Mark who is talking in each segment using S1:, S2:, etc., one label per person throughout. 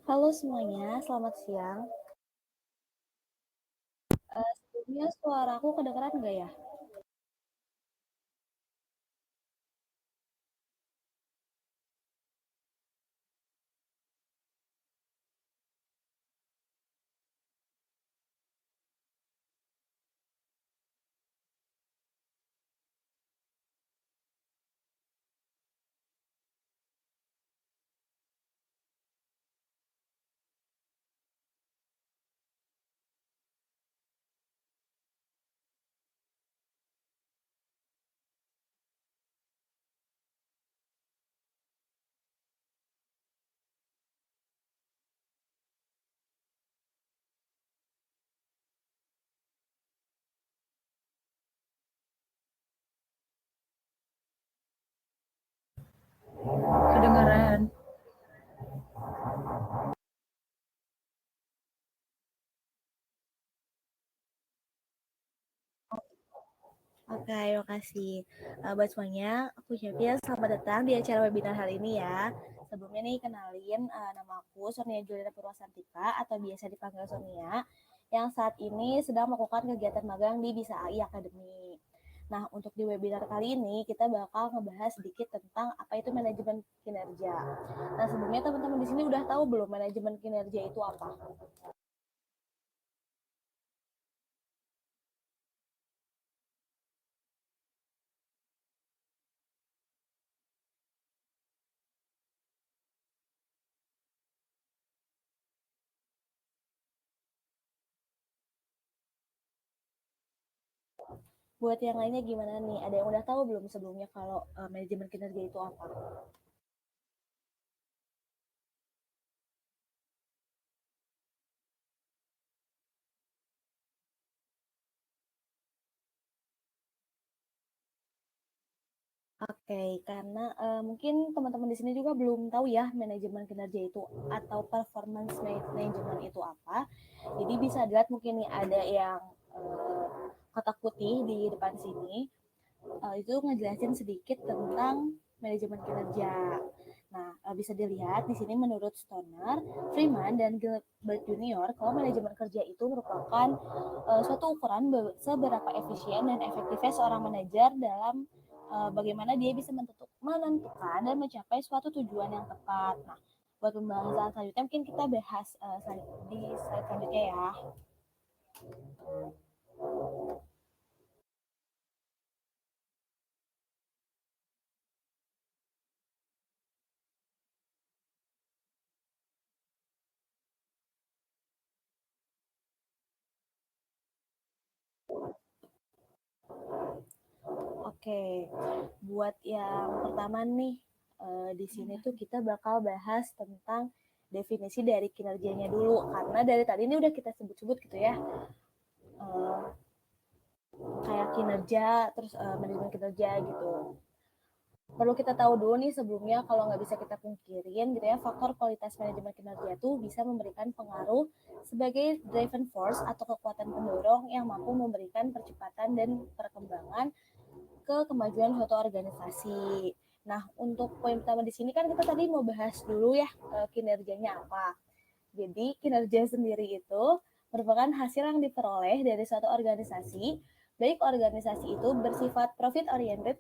S1: Halo semuanya, selamat siang. Sebelumnya suaraku kedengeran nggak ya?
S2: Kedengaran.
S1: Oke, terima kasih. Buat semuanya, aku ucapin selamat datang di acara webinar hari ini ya. Sebelumnya nih, kenalin nama aku Sonia Juliana Purwasantika atau biasa dipanggil Sonia, yang saat ini sedang melakukan kegiatan magang di Bisa AI Academy. Nah, untuk di webinar kali ini, kita bakal ngebahas sedikit tentang apa itu manajemen kinerja. Nah, sebelumnya teman-teman di sini udah tahu belum manajemen kinerja itu apa? Buat yang lainnya gimana nih? Ada yang udah tahu belum sebelumnya kalau manajemen kinerja itu apa? Oke, karena mungkin teman-teman di sini juga belum tahu ya manajemen kinerja itu atau performance management itu apa. Jadi bisa dilihat mungkin nih ada yang kotak putih di depan sini. Itu ngejelasin sedikit tentang manajemen kinerja. Nah, bisa dilihat di sini menurut Stoner, Freeman, dan Gilbert Junior, kalau manajemen kerja itu merupakan suatu ukuran seberapa efisien dan efektifnya seorang manajer dalam bagaimana dia bisa menentukan dan mencapai suatu tujuan yang tepat. Nah, buat pembahasan selanjutnya mungkin kita bahas di slide selanjutnya ya. Oke, buat yang pertama nih, di sini tuh kita bakal bahas tentang definisi dari kinerjanya dulu, karena dari tadi ini udah kita sebut-sebut gitu ya, eh, kayak kinerja, terus manajemen kinerja gitu. Perlu kita tahu dulu nih sebelumnya kalau nggak bisa kita pungkirin gitu ya, faktor kualitas manajemen kinerja tuh bisa memberikan pengaruh sebagai driven force atau kekuatan pendorong yang mampu memberikan percepatan dan perkembangan ke kemajuan suatu organisasi. Nah, untuk poin pertama di sini kan kita tadi mau bahas dulu ya kinerjanya apa. Jadi, kinerja sendiri itu merupakan hasil yang diperoleh dari suatu organisasi, baik organisasi itu bersifat profit oriented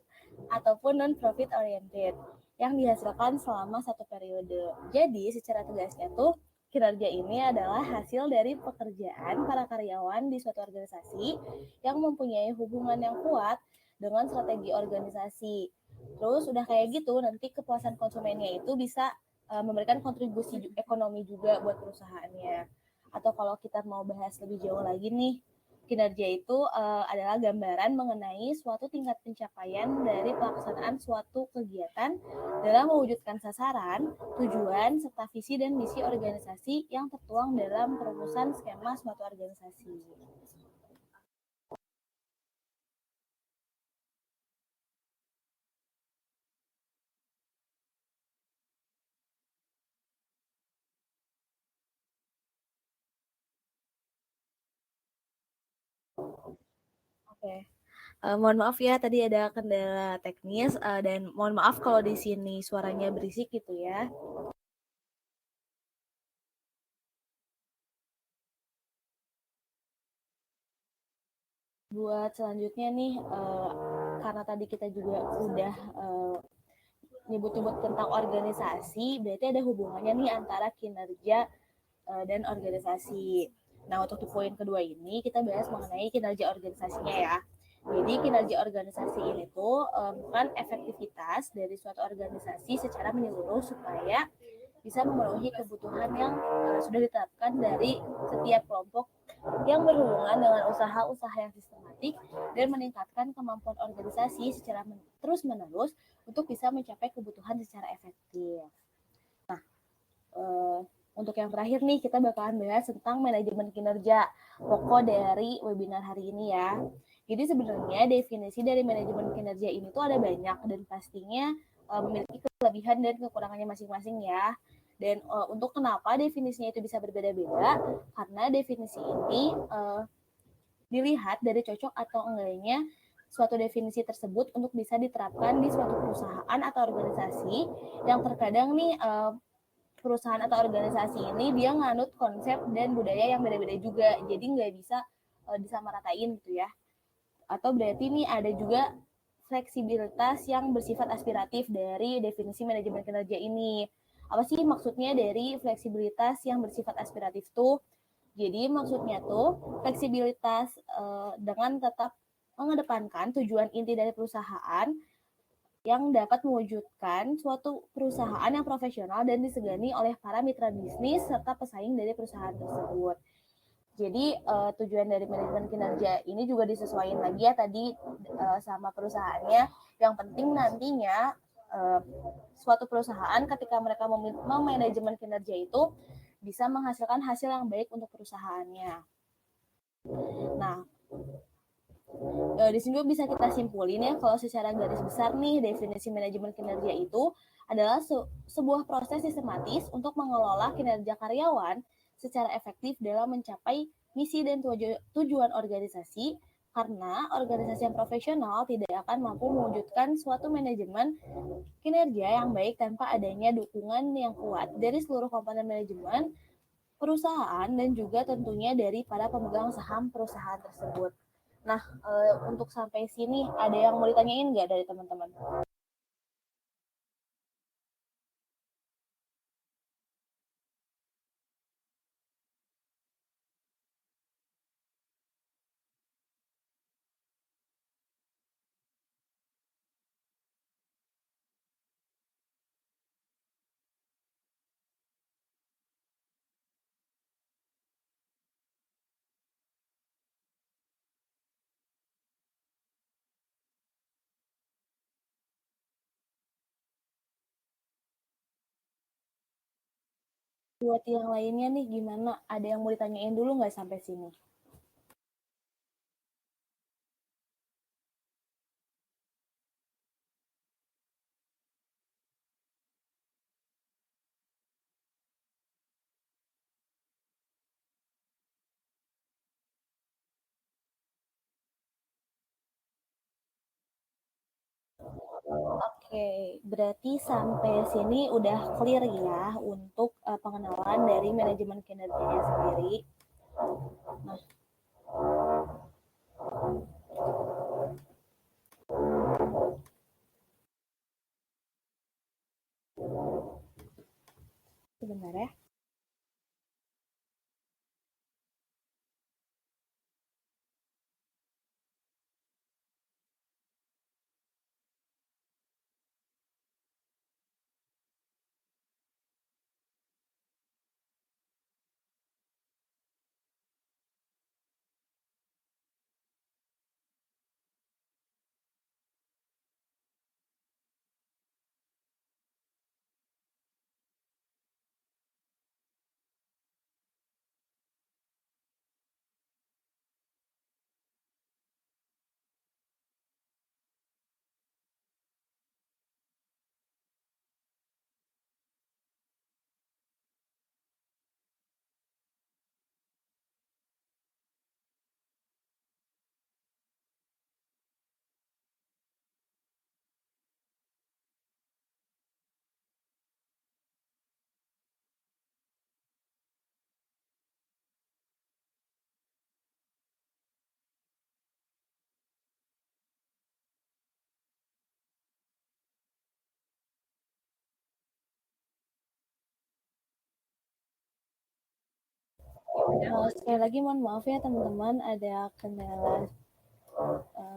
S1: ataupun non profit oriented yang dihasilkan selama satu periode. Jadi, secara tegasnya tuh kinerja ini adalah hasil dari pekerjaan para karyawan di suatu organisasi yang mempunyai hubungan yang kuat dengan strategi organisasi. Terus udah kayak gitu, nanti kepuasan konsumennya itu bisa memberikan kontribusi ekonomi juga buat perusahaannya. Atau kalau kita mau bahas lebih jauh lagi nih, kinerja itu adalah gambaran mengenai suatu tingkat pencapaian dari pelaksanaan suatu kegiatan dalam mewujudkan sasaran, tujuan, serta visi dan misi organisasi yang tertuang dalam perumusan skema suatu organisasi. Oke. Mohon maaf ya tadi ada kendala teknis dan mohon maaf kalau di sini suaranya berisik gitu ya. Buat selanjutnya nih, karena tadi kita juga udah nyebut-nyebut tentang organisasi, berarti ada hubungannya nih antara kinerja dan organisasi. Nah, untuk di poin kedua ini kita bahas mengenai kinerja organisasinya ya. Jadi kinerja organisasi ini tuh kan efektivitas dari suatu organisasi secara menyeluruh supaya bisa memenuhi kebutuhan yang sudah ditetapkan dari setiap kelompok yang berhubungan dengan usaha-usaha yang sistematik dan meningkatkan kemampuan organisasi secara terus-menerus untuk bisa mencapai kebutuhan secara efektif. Nah, untuk yang terakhir nih kita bakalan bahas tentang manajemen kinerja pokok dari webinar hari ini ya. Jadi sebenarnya definisi dari manajemen kinerja ini tuh ada banyak dan pastinya memiliki kelebihan dan kekurangannya masing-masing ya. Dan untuk kenapa definisinya itu bisa berbeda-beda? Karena definisi ini dilihat dari cocok atau enggaknya suatu definisi tersebut untuk bisa diterapkan di suatu perusahaan atau organisasi yang terkadang nih perusahaan atau organisasi ini dia nganut konsep dan budaya yang beda-beda juga, jadi nggak bisa disamaratain gitu ya. Atau berarti nih ada juga fleksibilitas yang bersifat aspiratif dari definisi manajemen kinerja ini. Apa sih maksudnya dari fleksibilitas yang bersifat aspiratif tuh? Jadi maksudnya tuh fleksibilitas dengan tetap mengedepankan tujuan inti dari perusahaan yang dapat mewujudkan suatu perusahaan yang profesional dan disegani oleh para mitra bisnis serta pesaing dari perusahaan tersebut. Jadi tujuan dari manajemen kinerja ini juga disesuaikan lagi ya tadi sama perusahaannya. Yang penting nantinya suatu perusahaan ketika mereka memanajemen kinerja itu bisa menghasilkan hasil yang baik untuk perusahaannya. Nah, di sini bisa kita simpulin ya kalau secara garis besar nih definisi manajemen kinerja itu adalah sebuah proses sistematis untuk mengelola kinerja karyawan secara efektif dalam mencapai misi dan tujuan organisasi, karena organisasi yang profesional tidak akan mampu mewujudkan suatu manajemen kinerja yang baik tanpa adanya dukungan yang kuat dari seluruh komponen manajemen perusahaan dan juga tentunya dari para pemegang saham perusahaan tersebut. Nah, untuk sampai sini ada yang mau ditanyain nggak dari teman-teman? Buat yang lainnya nih gimana? Ada yang mau ditanyain dulu nggak sampai sini? Oke, berarti sampai sini udah clear ya untuk pengenalan dari manajemen kinerjanya sendiri. Nah, sebentar ya. Sekali lagi mohon maaf ya teman-teman, ada kendala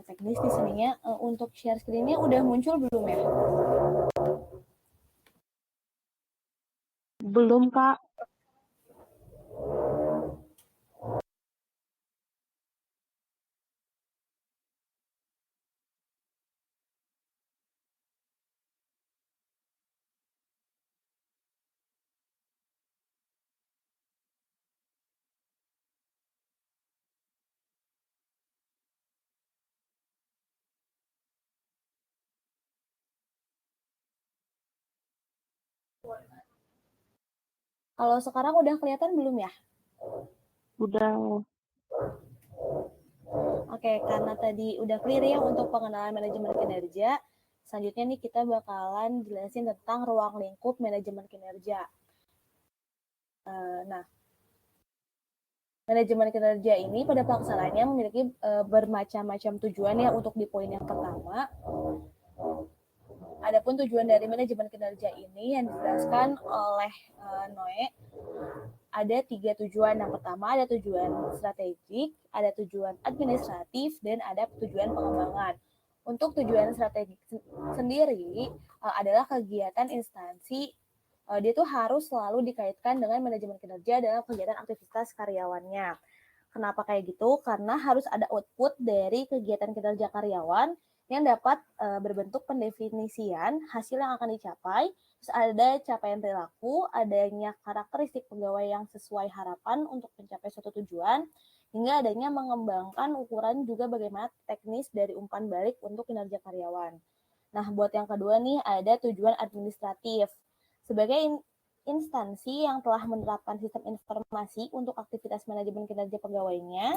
S1: teknis di sininya. Untuk share screen-nya udah muncul belum ya?
S2: Belum, Kak.
S1: Kalau sekarang udah kelihatan belum ya?
S2: Udah.
S1: Oke, karena tadi udah clear ya untuk pengenalan manajemen kinerja, selanjutnya nih kita bakalan jelasin tentang ruang lingkup manajemen kinerja. Nah, manajemen kinerja ini pada pelaksanaannya memiliki bermacam-macam tujuan ya. Untuk di poin yang pertama, adapun tujuan dari manajemen kinerja ini yang dijelaskan oleh Noe, ada 3 tujuan. Yang pertama ada tujuan strategik, ada tujuan administratif, dan ada tujuan pengembangan. Untuk tujuan strategik sendiri adalah kegiatan instansi, dia tuh harus selalu dikaitkan dengan manajemen kinerja dalam kegiatan aktivitas karyawannya. Kenapa kayak gitu? Karena harus ada output dari kegiatan kinerja karyawan yang dapat berbentuk pendefinisian hasil yang akan dicapai. Terus ada capaian perilaku, adanya karakteristik pegawai yang sesuai harapan untuk mencapai suatu tujuan, hingga adanya mengembangkan ukuran juga bagaimana teknis dari umpan balik untuk kinerja karyawan. Nah, buat yang kedua nih ada tujuan administratif. Sebagai instansi yang telah menerapkan sistem informasi untuk aktivitas manajemen kinerja pegawainya,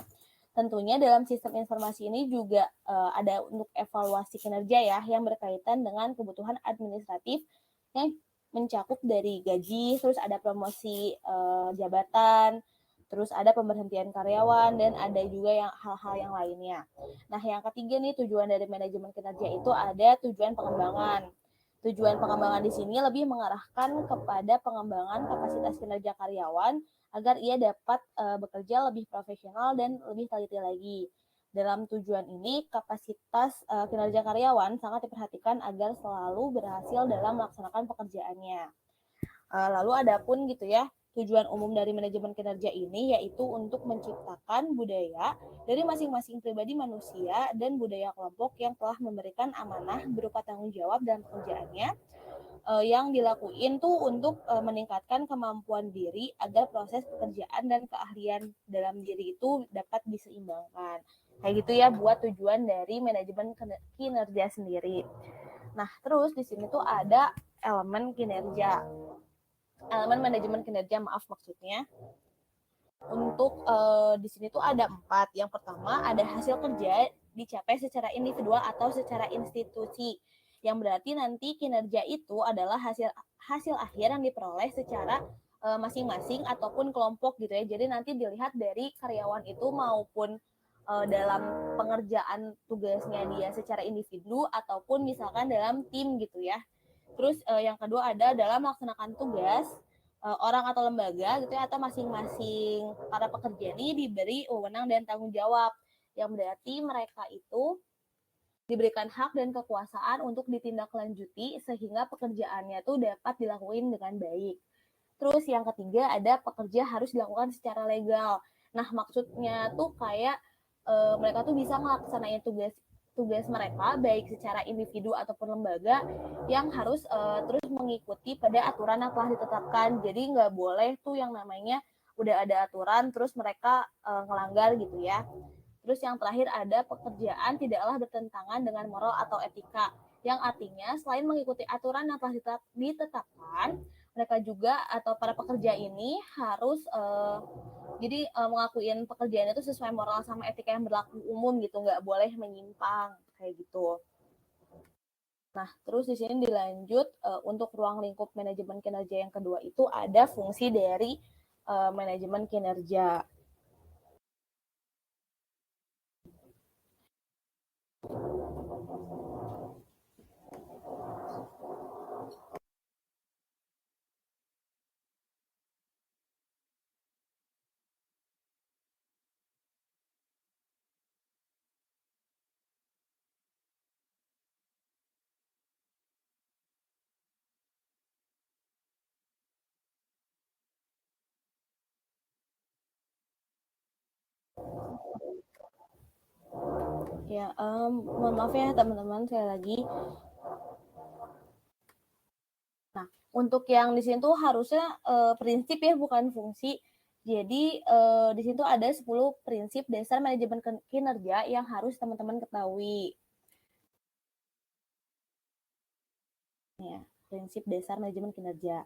S1: tentunya dalam sistem informasi ini juga ada untuk evaluasi kinerja ya, yang berkaitan dengan kebutuhan administratif yang mencakup dari gaji, terus ada promosi jabatan, terus ada pemberhentian karyawan, dan ada juga yang hal-hal yang lainnya. Nah, yang ketiga nih tujuan dari manajemen kinerja itu ada tujuan pengembangan. Tujuan pengembangan di sini lebih mengarahkan kepada pengembangan kapasitas kinerja karyawan agar ia dapat bekerja lebih profesional dan lebih teliti lagi. Dalam tujuan ini, kapasitas kinerja karyawan sangat diperhatikan agar selalu berhasil dalam melaksanakan pekerjaannya. Lalu adapun gitu ya, tujuan umum dari manajemen kinerja ini yaitu untuk menciptakan budaya dari masing-masing pribadi manusia dan budaya kelompok yang telah memberikan amanah berupa tanggung jawab dalam pekerjaannya, yang dilakuin tuh untuk meningkatkan kemampuan diri agar proses pekerjaan dan keahlian dalam diri itu dapat diseimbangkan. Kayak gitu ya buat tujuan dari manajemen kinerja sendiri. Nah, terus di sini tuh ada elemen kinerja. Elemen manajemen kinerja, maaf maksudnya. Untuk di sini tuh ada 4. Yang pertama ada hasil kerja dicapai secara individual atau secara institusi. Yang berarti nanti kinerja itu adalah hasil akhir yang diperoleh secara masing-masing ataupun kelompok gitu ya. Jadi nanti dilihat dari karyawan itu maupun dalam pengerjaan tugasnya dia secara individu ataupun misalkan dalam tim gitu ya. Terus yang kedua ada dalam melaksanakan tugas orang atau lembaga gitu ya, atau masing-masing para pekerja ini diberi wewenang dan tanggung jawab, yang berarti mereka itu diberikan hak dan kekuasaan untuk ditindaklanjuti sehingga pekerjaannya tuh dapat dilakuin dengan baik. Terus yang ketiga ada pekerja harus dilakukan secara legal. Nah, maksudnya tuh kayak mereka tuh bisa melaksanakan tugas mereka baik secara individu ataupun lembaga yang harus terus mengikuti pada aturan yang telah ditetapkan. Jadi nggak boleh tuh yang namanya udah ada aturan terus mereka ngelanggar gitu ya. Terus yang terakhir ada pekerjaan tidaklah bertentangan dengan moral atau etika, yang artinya selain mengikuti aturan yang telah ditetapkan, mereka juga atau para pekerja ini harus mengakuin pekerjaan itu sesuai moral sama etika yang berlaku umum gitu, nggak boleh menyimpang kayak gitu. Nah, terus di sini dilanjut untuk ruang lingkup manajemen kinerja yang kedua itu ada fungsi dari manajemen kinerja. Ya, mohon maaf ya teman-teman sekali lagi. Nah, untuk yang di sini tuh harusnya prinsip ya, bukan fungsi. Jadi di sini tuh ada 10 prinsip dasar manajemen kinerja yang harus teman-teman ketahui. Ya, prinsip dasar manajemen kinerja.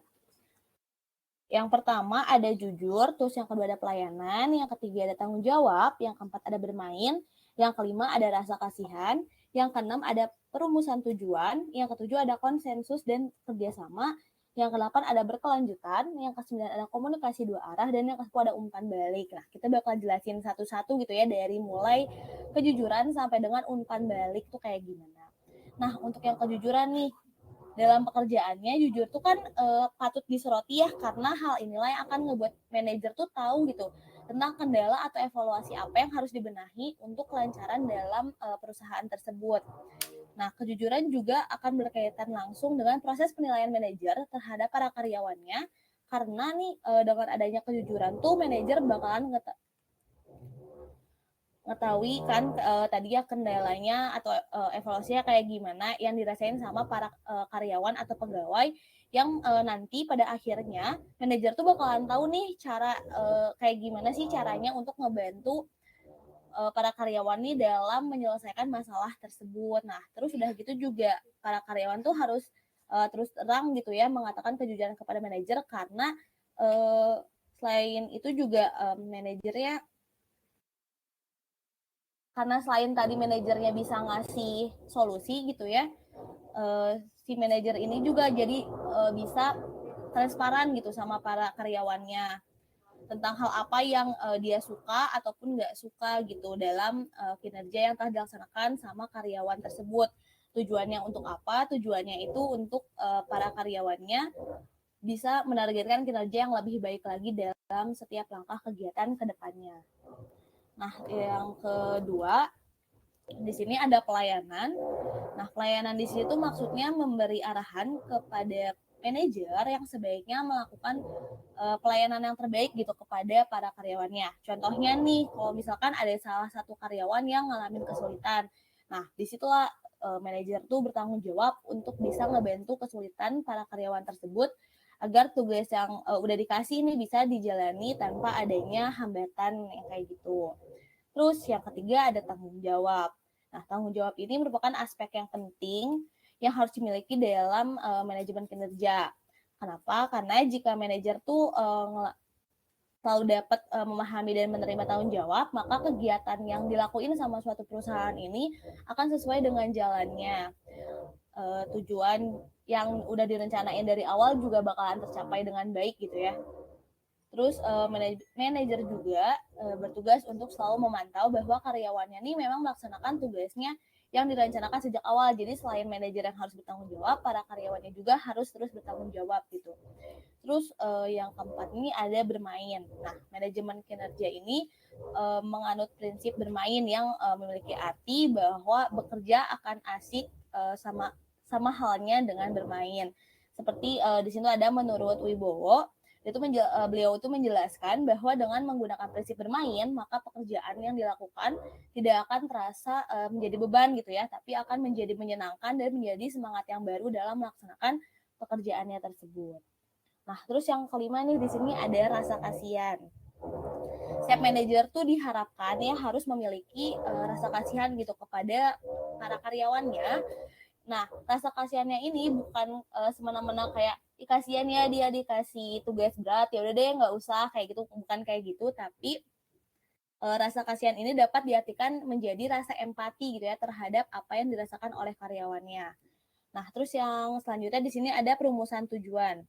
S1: Yang pertama ada jujur, terus yang kedua ada pelayanan, yang ketiga ada tanggung jawab, yang keempat ada bermain, yang kelima ada rasa kasihan, yang keenam ada perumusan tujuan, yang ketujuh ada konsensus dan kerjasama, yang kedelapan ada berkelanjutan, yang kesembilan ada komunikasi dua arah, dan yang kesepuluh ada umpan balik. Nah, kita bakal jelasin satu-satu gitu ya, dari mulai kejujuran sampai dengan umpan balik tuh kayak gimana. Nah, untuk yang kejujuran nih, dalam pekerjaannya jujur tuh kan patut disoroti ya, karena hal inilah yang akan ngebuat manajer tuh tahu gitu tentang kendala atau evaluasi apa yang harus dibenahi untuk kelancaran dalam perusahaan tersebut. Nah, kejujuran juga akan berkaitan langsung dengan proses penilaian manajer terhadap para karyawannya, karena nih dengan adanya kejujuran tuh manajer bakalan ngetahui kan tadi ya kendalanya atau evaluasinya kayak gimana yang dirasain sama para karyawan atau pegawai yang nanti pada akhirnya manajer tuh bakalan tahu nih cara kayak gimana sih caranya untuk ngebantu para karyawan nih dalam menyelesaikan masalah tersebut. Nah, terus udah gitu juga para karyawan tuh harus terus terang gitu ya mengatakan kejujuran kepada manajer, karena selain itu juga manajernya, karena selain tadi manajernya bisa ngasih solusi gitu ya, si manajer ini juga jadi bisa transparan gitu sama para karyawannya tentang hal apa yang dia suka ataupun nggak suka gitu dalam kinerja yang telah dilaksanakan sama karyawan tersebut. Tujuannya untuk apa? Tujuannya itu untuk para karyawannya bisa menargetkan kinerja yang lebih baik lagi dalam setiap langkah kegiatan ke depannya. Nah, yang kedua, di sini ada pelayanan. Nah, pelayanan di situ maksudnya memberi arahan kepada manajer yang sebaiknya melakukan pelayanan yang terbaik gitu kepada para karyawannya. Contohnya nih, kalau misalkan ada salah satu karyawan yang ngalamin kesulitan. Nah, disitulah manajer tuh bertanggung jawab untuk bisa ngebantu kesulitan para karyawan tersebut agar tugas yang udah dikasih ini bisa dijalani tanpa adanya hambatan yang kayak gitu. Terus yang ketiga ada tanggung jawab. Nah, tanggung jawab ini merupakan aspek yang penting yang harus dimiliki dalam manajemen kinerja. Kenapa? Karena jika manajer tuh selalu dapat memahami dan menerima tanggung jawab, maka kegiatan yang dilakuin sama suatu perusahaan ini akan sesuai dengan jalannya. Tujuan yang udah direncanain dari awal juga bakalan tercapai dengan baik gitu ya. Terus manajer juga bertugas untuk selalu memantau bahwa karyawannya nih memang melaksanakan tugasnya yang direncanakan sejak awal. Jadi selain manajer yang harus bertanggung jawab, para karyawannya juga harus terus bertanggung jawab gitu. Terus yang keempat ini ada bermain. Nah, manajemen kinerja ini menganut prinsip bermain yang memiliki arti bahwa bekerja akan asik sama halnya dengan bermain. Seperti di sini ada menurut Wibowo, beliau itu menjelaskan bahwa dengan menggunakan prinsip bermain, maka pekerjaan yang dilakukan tidak akan terasa menjadi beban gitu ya, tapi akan menjadi menyenangkan dan menjadi semangat yang baru dalam melaksanakan pekerjaannya tersebut. Nah, terus yang kelima nih di sini ada rasa kasihan. Setiap manajer tuh diharapkan ya harus memiliki rasa kasihan gitu kepada para karyawannya. Nah, rasa kasihannya ini bukan semena-mena kayak kasihan ya dia dikasih tugas berat, ya udah deh nggak usah kayak gitu, bukan kayak gitu, tapi rasa kasihan ini dapat diartikan menjadi rasa empati gitu ya terhadap apa yang dirasakan oleh karyawannya. Nah, terus yang selanjutnya di sini ada perumusan tujuan.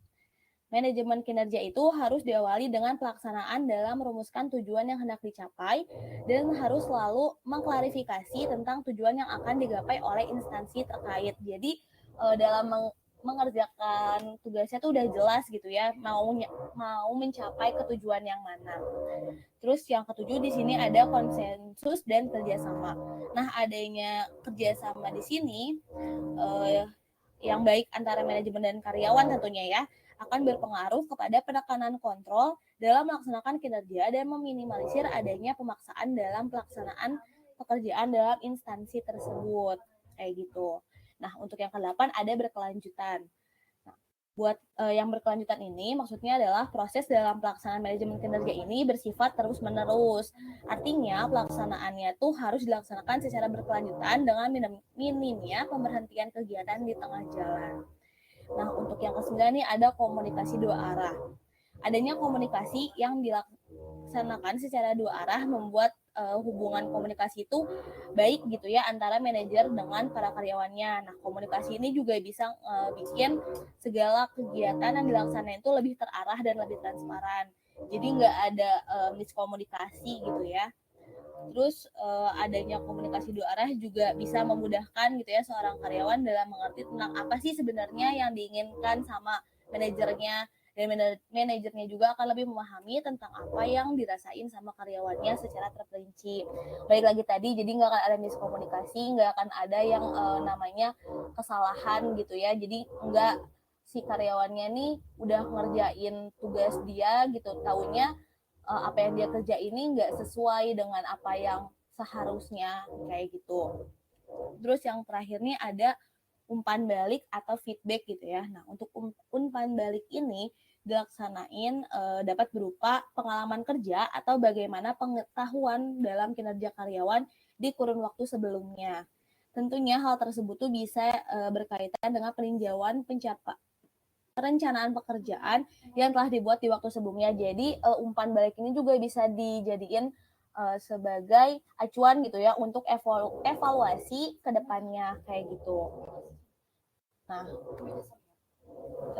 S1: Manajemen kinerja itu harus diawali dengan pelaksanaan dalam merumuskan tujuan yang hendak dicapai dan harus selalu mengklarifikasi tentang tujuan yang akan digapai oleh instansi terkait. Jadi dalam mengerjakan tugasnya tuh udah jelas gitu ya, mau mencapai ke tujuan yang mana. Terus yang ketujuh di sini ada konsensus dan kerjasama. Nah, adanya kerjasama di sini yang baik antara manajemen dan karyawan tentunya ya akan berpengaruh kepada penekanan kontrol dalam melaksanakan kinerja dan meminimalisir adanya pemaksaan dalam pelaksanaan pekerjaan dalam instansi tersebut. Kayak gitu. Nah, untuk yang ke-8 ada berkelanjutan. Buat yang berkelanjutan ini maksudnya adalah proses dalam pelaksanaan manajemen kinerja ini bersifat terus-menerus. Artinya pelaksanaannya tuh harus dilaksanakan secara berkelanjutan dengan minimnya pemberhentian kegiatan di tengah jalan. Nah, untuk yang ke-9 nih ada komunikasi dua arah. Adanya komunikasi yang dilaksanakan secara dua arah membuat hubungan komunikasi itu baik gitu ya antara manajer dengan para karyawannya. Nah, komunikasi ini juga bisa bikin segala kegiatan yang dilaksanakan itu lebih terarah dan lebih transparan. Jadi nggak ada miskomunikasi gitu ya. Terus adanya komunikasi dua arah juga bisa memudahkan gitu ya seorang karyawan dalam mengerti tentang apa sih sebenarnya yang diinginkan sama manajernya, dan manajernya juga akan lebih memahami tentang apa yang dirasain sama karyawannya secara terperinci. Baik lagi tadi, jadi nggak akan ada miskomunikasi, nggak akan ada yang namanya kesalahan gitu ya. Jadi nggak si karyawannya nih udah ngerjain tugas dia gitu, taunya apa yang dia kerja ini nggak sesuai dengan apa yang seharusnya kayak gitu. Terus yang terakhir nih ada umpan balik atau feedback gitu ya. Nah, untuk umpan balik ini dilaksanain dapat berupa pengalaman kerja atau bagaimana pengetahuan dalam kinerja karyawan di kurun waktu sebelumnya. Tentunya hal tersebut tuh bisa berkaitan dengan peninjauan perencanaan pekerjaan yang telah dibuat di waktu sebelumnya. Jadi umpan balik ini juga bisa dijadiin sebagai acuan gitu ya untuk evaluasi ke depannya kayak gitu. Nah,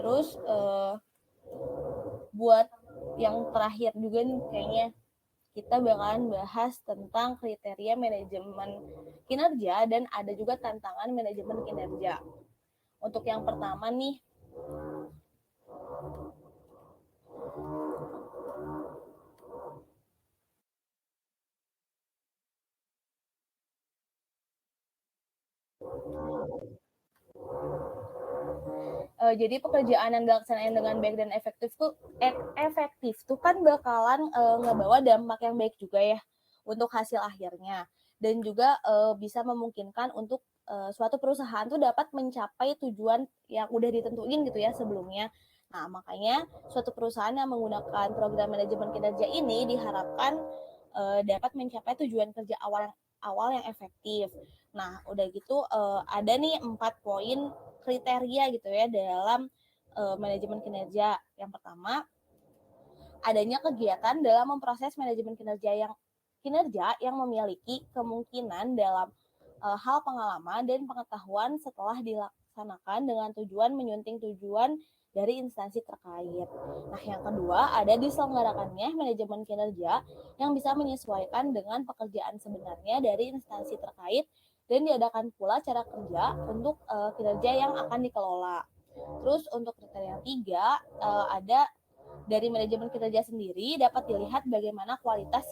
S1: terus buat yang terakhir juga nih kayaknya kita bakalan bahas tentang kriteria manajemen kinerja dan ada juga tantangan manajemen kinerja. Untuk yang pertama nih, jadi pekerjaan yang dilaksanain dengan baik dan efektif tuh kan bakalan ngebawa dampak yang baik juga ya untuk hasil akhirnya, dan juga bisa memungkinkan untuk suatu perusahaan tuh dapat mencapai tujuan yang udah ditentuin gitu ya sebelumnya. Nah, makanya suatu perusahaan yang menggunakan program manajemen kinerja ini diharapkan dapat mencapai tujuan kerja awal yang efektif. Nah, udah gitu ada nih 4 poin kriteria gitu ya dalam manajemen kinerja. Yang pertama, adanya kegiatan dalam memproses manajemen kinerja yang memiliki kemungkinan dalam hal pengalaman dan pengetahuan setelah dilaksanakan dengan tujuan menyunting tujuan dari instansi terkait. Nah, yang kedua, ada diselenggarakannya manajemen kinerja yang bisa menyesuaikan dengan pekerjaan sebenarnya dari instansi terkait dan diadakan pula cara kerja untuk kinerja yang akan dikelola. Terus untuk kriteria yang tiga, ada dari manajemen kinerja sendiri dapat dilihat bagaimana kualitas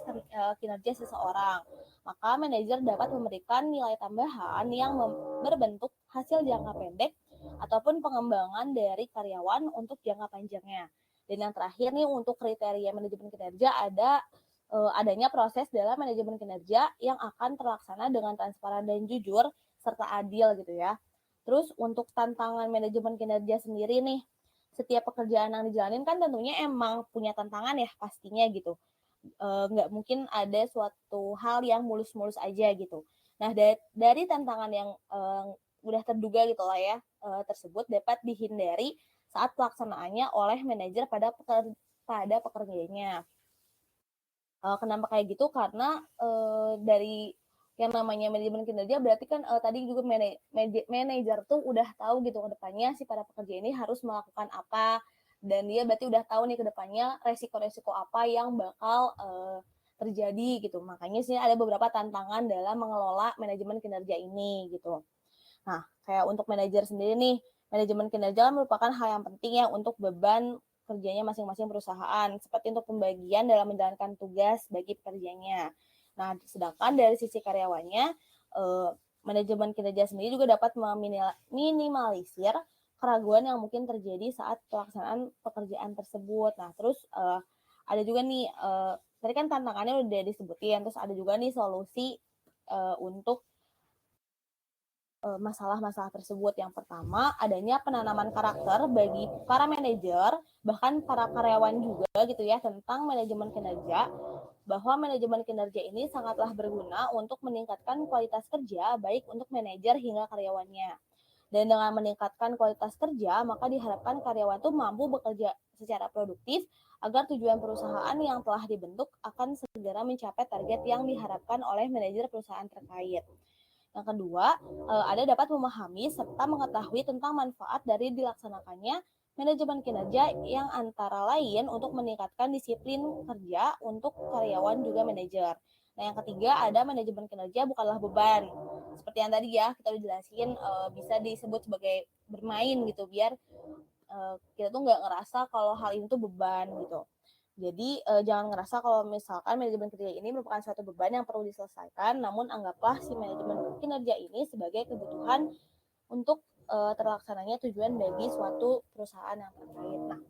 S1: kinerja seseorang. Maka manajer dapat memberikan nilai tambahan yang berbentuk hasil jangka pendek ataupun pengembangan dari karyawan untuk jangka panjangnya. Dan yang terakhir nih untuk kriteria manajemen kinerja ada adanya proses dalam manajemen kinerja yang akan terlaksana dengan transparan dan jujur serta adil gitu ya. Terus untuk tantangan manajemen kinerja sendiri nih, setiap pekerjaan yang dijalanin kan tentunya emang punya tantangan ya pastinya gitu. Nggak mungkin ada suatu hal yang mulus-mulus aja gitu. Nah, dari tantangan yang udah terduga gitu lah ya tersebut dapat dihindari saat pelaksanaannya oleh manajer pada pekerjanya. Kenapa kayak gitu? Karena dari yang namanya manajemen kinerja berarti kan tadi juga manajer tuh udah tahu gitu ke depannya si para pekerja ini harus melakukan apa, dan dia berarti udah tahu nih ke depannya resiko-resiko apa yang bakal terjadi gitu. Makanya sih ada beberapa tantangan dalam mengelola manajemen kinerja ini gitu. Nah, kayak untuk manajer sendiri nih, manajemen kinerja merupakan hal yang penting ya untuk beban kerjanya masing-masing perusahaan, seperti untuk pembagian dalam menjalankan tugas bagi pekerjanya. Nah, sedangkan dari sisi karyawannya, manajemen kinerja sendiri juga dapat meminimalisir keraguan yang mungkin terjadi saat pelaksanaan pekerjaan tersebut. Nah, terus ada juga nih, tadi kan tantangannya udah disebutin, terus ada juga nih solusi untuk masalah-masalah tersebut. Yang pertama, adanya penanaman karakter bagi para manajer, bahkan para karyawan juga gitu ya, tentang manajemen kinerja, bahwa manajemen kinerja ini sangatlah berguna untuk meningkatkan kualitas kerja, baik untuk manajer hingga karyawannya. Dan dengan meningkatkan kualitas kerja, maka diharapkan karyawan itu mampu bekerja secara produktif agar tujuan perusahaan yang telah dibentuk akan segera mencapai target yang diharapkan oleh manajer perusahaan terkait. Yang kedua, ada dapat memahami serta mengetahui tentang manfaat dari dilaksanakannya manajemen kinerja yang antara lain untuk meningkatkan disiplin kerja untuk karyawan juga manajer. Nah, yang ketiga ada manajemen kinerja bukanlah beban. Seperti yang tadi ya kita udah jelasin, bisa disebut sebagai bermain gitu biar kita tuh nggak ngerasa kalau hal ini tuh beban gitu. Jadi jangan ngerasa kalau misalkan manajemen kinerja ini merupakan suatu beban yang perlu diselesaikan, namun anggaplah si manajemen kinerja ini sebagai kebutuhan untuk terlaksananya tujuan bagi suatu perusahaan yang terkait. Nah,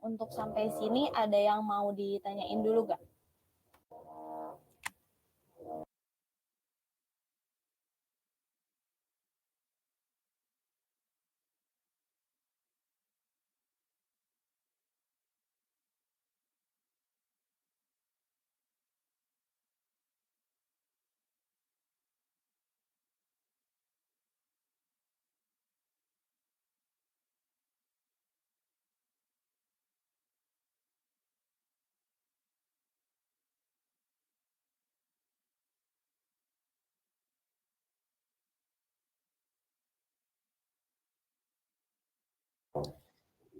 S1: untuk sampai sini ada yang mau ditanyain dulu gak?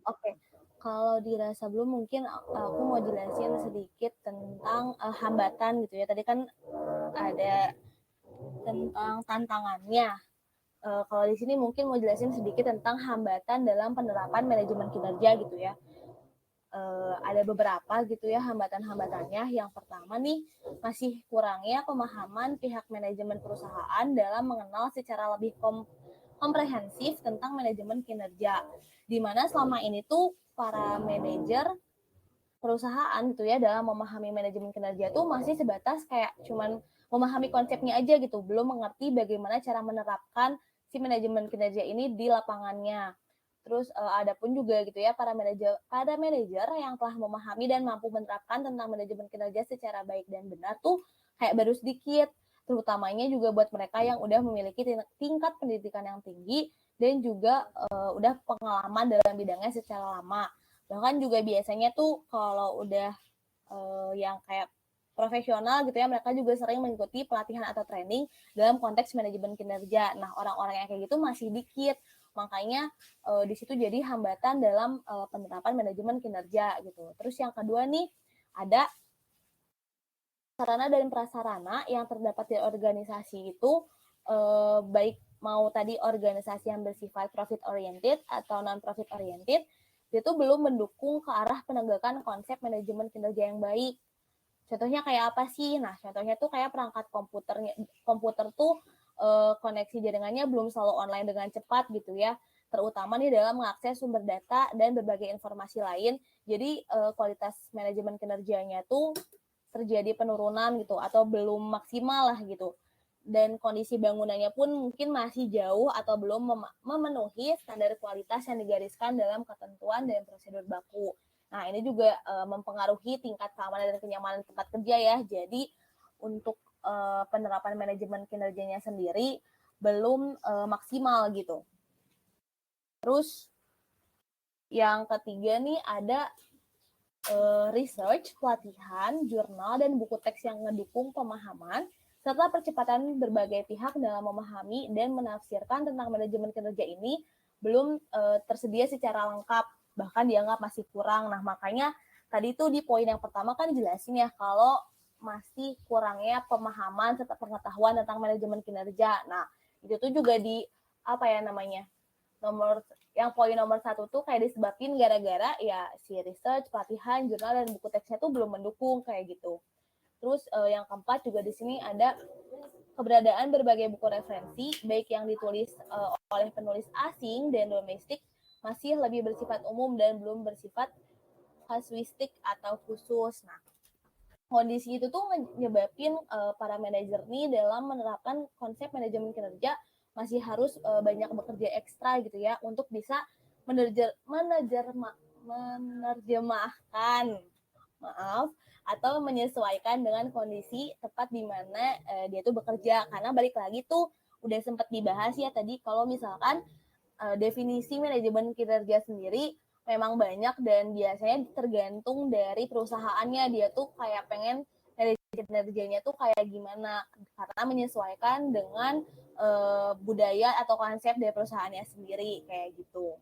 S1: Oke, kalau dirasa belum mungkin aku mau jelasin sedikit tentang hambatan gitu ya. Tadi kan ada tentang tantangannya. Kalau di sini mungkin mau jelasin sedikit tentang hambatan dalam penerapan manajemen kinerja gitu ya. Ada beberapa gitu ya hambatan-hambatannya. Yang pertama nih, masih kurangnya pemahaman pihak manajemen perusahaan dalam mengenal secara lebih komprehensif tentang manajemen kinerja. Di mana selama ini tuh para manajer perusahaan gitu ya dalam memahami manajemen kinerja tuh masih sebatas kayak cuman memahami konsepnya aja gitu, belum mengerti bagaimana cara menerapkan si manajemen kinerja ini di lapangannya. Terus ada pun juga gitu ya para manajer yang telah memahami dan mampu menerapkan tentang manajemen kinerja secara baik dan benar tuh kayak baru sedikit, terutamanya juga buat mereka yang udah memiliki tingkat pendidikan yang tinggi dan juga udah pengalaman dalam bidangnya secara lama. Bahkan juga biasanya tuh kalau udah yang kayak profesional gitu ya, mereka juga sering mengikuti pelatihan atau training dalam konteks manajemen kinerja. Nah, orang-orang yang kayak gitu masih dikit. Makanya di situ jadi hambatan dalam penerapan manajemen kinerja gitu. Terus yang kedua nih, ada sarana dan prasarana yang terdapat di organisasi itu baik mau tadi organisasi yang bersifat profit oriented atau non profit oriented, itu belum mendukung ke arah penegakan konsep manajemen kinerja yang baik. Contohnya kayak apa sih? Nah, contohnya tuh kayak perangkat komputer tuh koneksi jaringannya belum selalu online dengan cepat gitu ya. Terutama nih dalam mengakses sumber data dan berbagai informasi lain. Jadi kualitas manajemen kinerjanya tuh terjadi penurunan gitu atau belum maksimal lah gitu. Dan kondisi bangunannya pun mungkin masih jauh atau belum memenuhi standar kualitas yang digariskan dalam ketentuan dan prosedur baku. Nah, ini juga mempengaruhi tingkat keamanan dan kenyamanan tempat kerja ya. Jadi untuk penerapan manajemen kinerjanya sendiri belum maksimal gitu. Terus yang ketiga nih ada research, pelatihan, jurnal, dan buku teks yang mendukung pemahaman serta percepatan berbagai pihak dalam memahami dan menafsirkan tentang manajemen kinerja ini belum tersedia secara lengkap, bahkan dianggap masih kurang. Nah, makanya tadi tuh di poin yang pertama kan jelasin ya kalau masih kurangnya pemahaman serta pengetahuan tentang manajemen kinerja. Nah, itu tuh juga di apa ya namanya? Poin nomor 1 tuh kayak disebabin gara-gara ya si research, pelatihan, jurnal, dan buku teksnya tuh belum mendukung kayak gitu. Terus yang keempat juga di sini ada keberadaan berbagai buku referensi, baik yang ditulis oleh penulis asing dan domestik, masih lebih bersifat umum dan belum bersifat kasuistik atau khusus. Nah, kondisi itu tuh nyebabin para manajer nih dalam menerapkan konsep manajemen kinerja masih harus banyak bekerja ekstra gitu ya untuk bisa menerjemahkan maaf atau menyesuaikan dengan kondisi tepat di mana dia tuh bekerja, karena balik lagi tuh udah sempat dibahas ya tadi kalau misalkan definisi manajemen kinerja sendiri memang banyak dan biasanya tergantung dari perusahaannya, dia tuh kayak pengen kinerjanya tuh kayak gimana karena menyesuaikan dengan budaya atau konsep dari perusahaannya sendiri kayak gitu.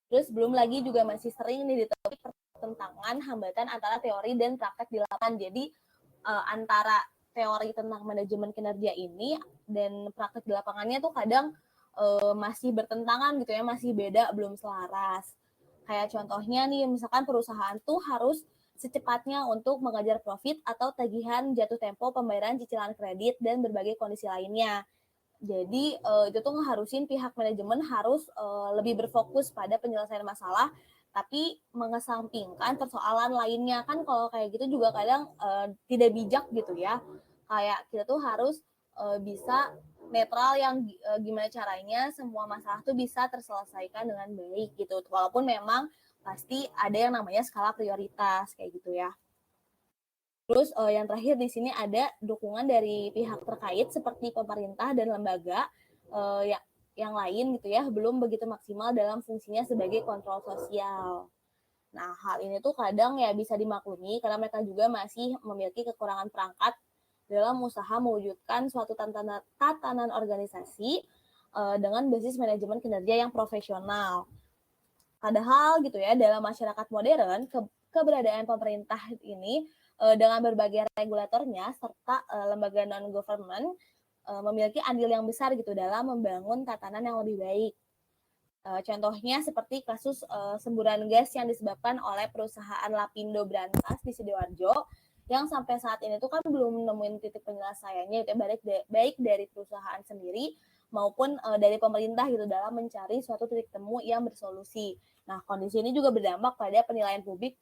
S1: Terus belum lagi juga masih sering nih ditemui pertentangan hambatan antara teori dan praktek di lapangan. Jadi antara teori tentang manajemen kinerja ini dan praktek di lapangannya tuh kadang masih bertentangan gitu ya, masih beda, belum selaras. Kayak contohnya nih, misalkan perusahaan tuh harus secepatnya untuk mengejar profit atau tagihan jatuh tempo pembayaran cicilan kredit dan berbagai kondisi lainnya. Jadi itu tuh ngeharusin pihak manajemen harus lebih berfokus pada penyelesaian masalah, tapi mengesampingkan persoalan lainnya. Kan kalau kayak gitu juga kadang tidak bijak gitu ya. Kayak kita tuh harus bisa netral yang gimana caranya semua masalah tuh bisa terselesaikan dengan baik gitu. Walaupun memang pasti ada yang namanya skala prioritas kayak gitu ya. Terus yang terakhir di sini ada dukungan dari pihak terkait seperti pemerintah dan lembaga yang lain gitu ya, belum begitu maksimal dalam fungsinya sebagai kontrol sosial. Nah, hal ini tuh kadang ya bisa dimaklumi karena mereka juga masih memiliki kekurangan perangkat dalam usaha mewujudkan suatu tatanan organisasi dengan basis manajemen kinerja yang profesional. Padahal gitu ya, dalam masyarakat modern, keberadaan pemerintah ini dengan berbagai regulatornya serta lembaga non-government memiliki andil yang besar gitu dalam membangun tatanan yang lebih baik. Contohnya seperti kasus semburan gas yang disebabkan oleh perusahaan Lapindo Brantas di Sidoarjo yang sampai saat ini tuh kan belum nemuin titik penyelesaiannya itu baik dari perusahaan sendiri maupun dari pemerintah gitu dalam mencari suatu titik temu yang bersolusi. Nah, kondisi ini juga berdampak pada penilaian publik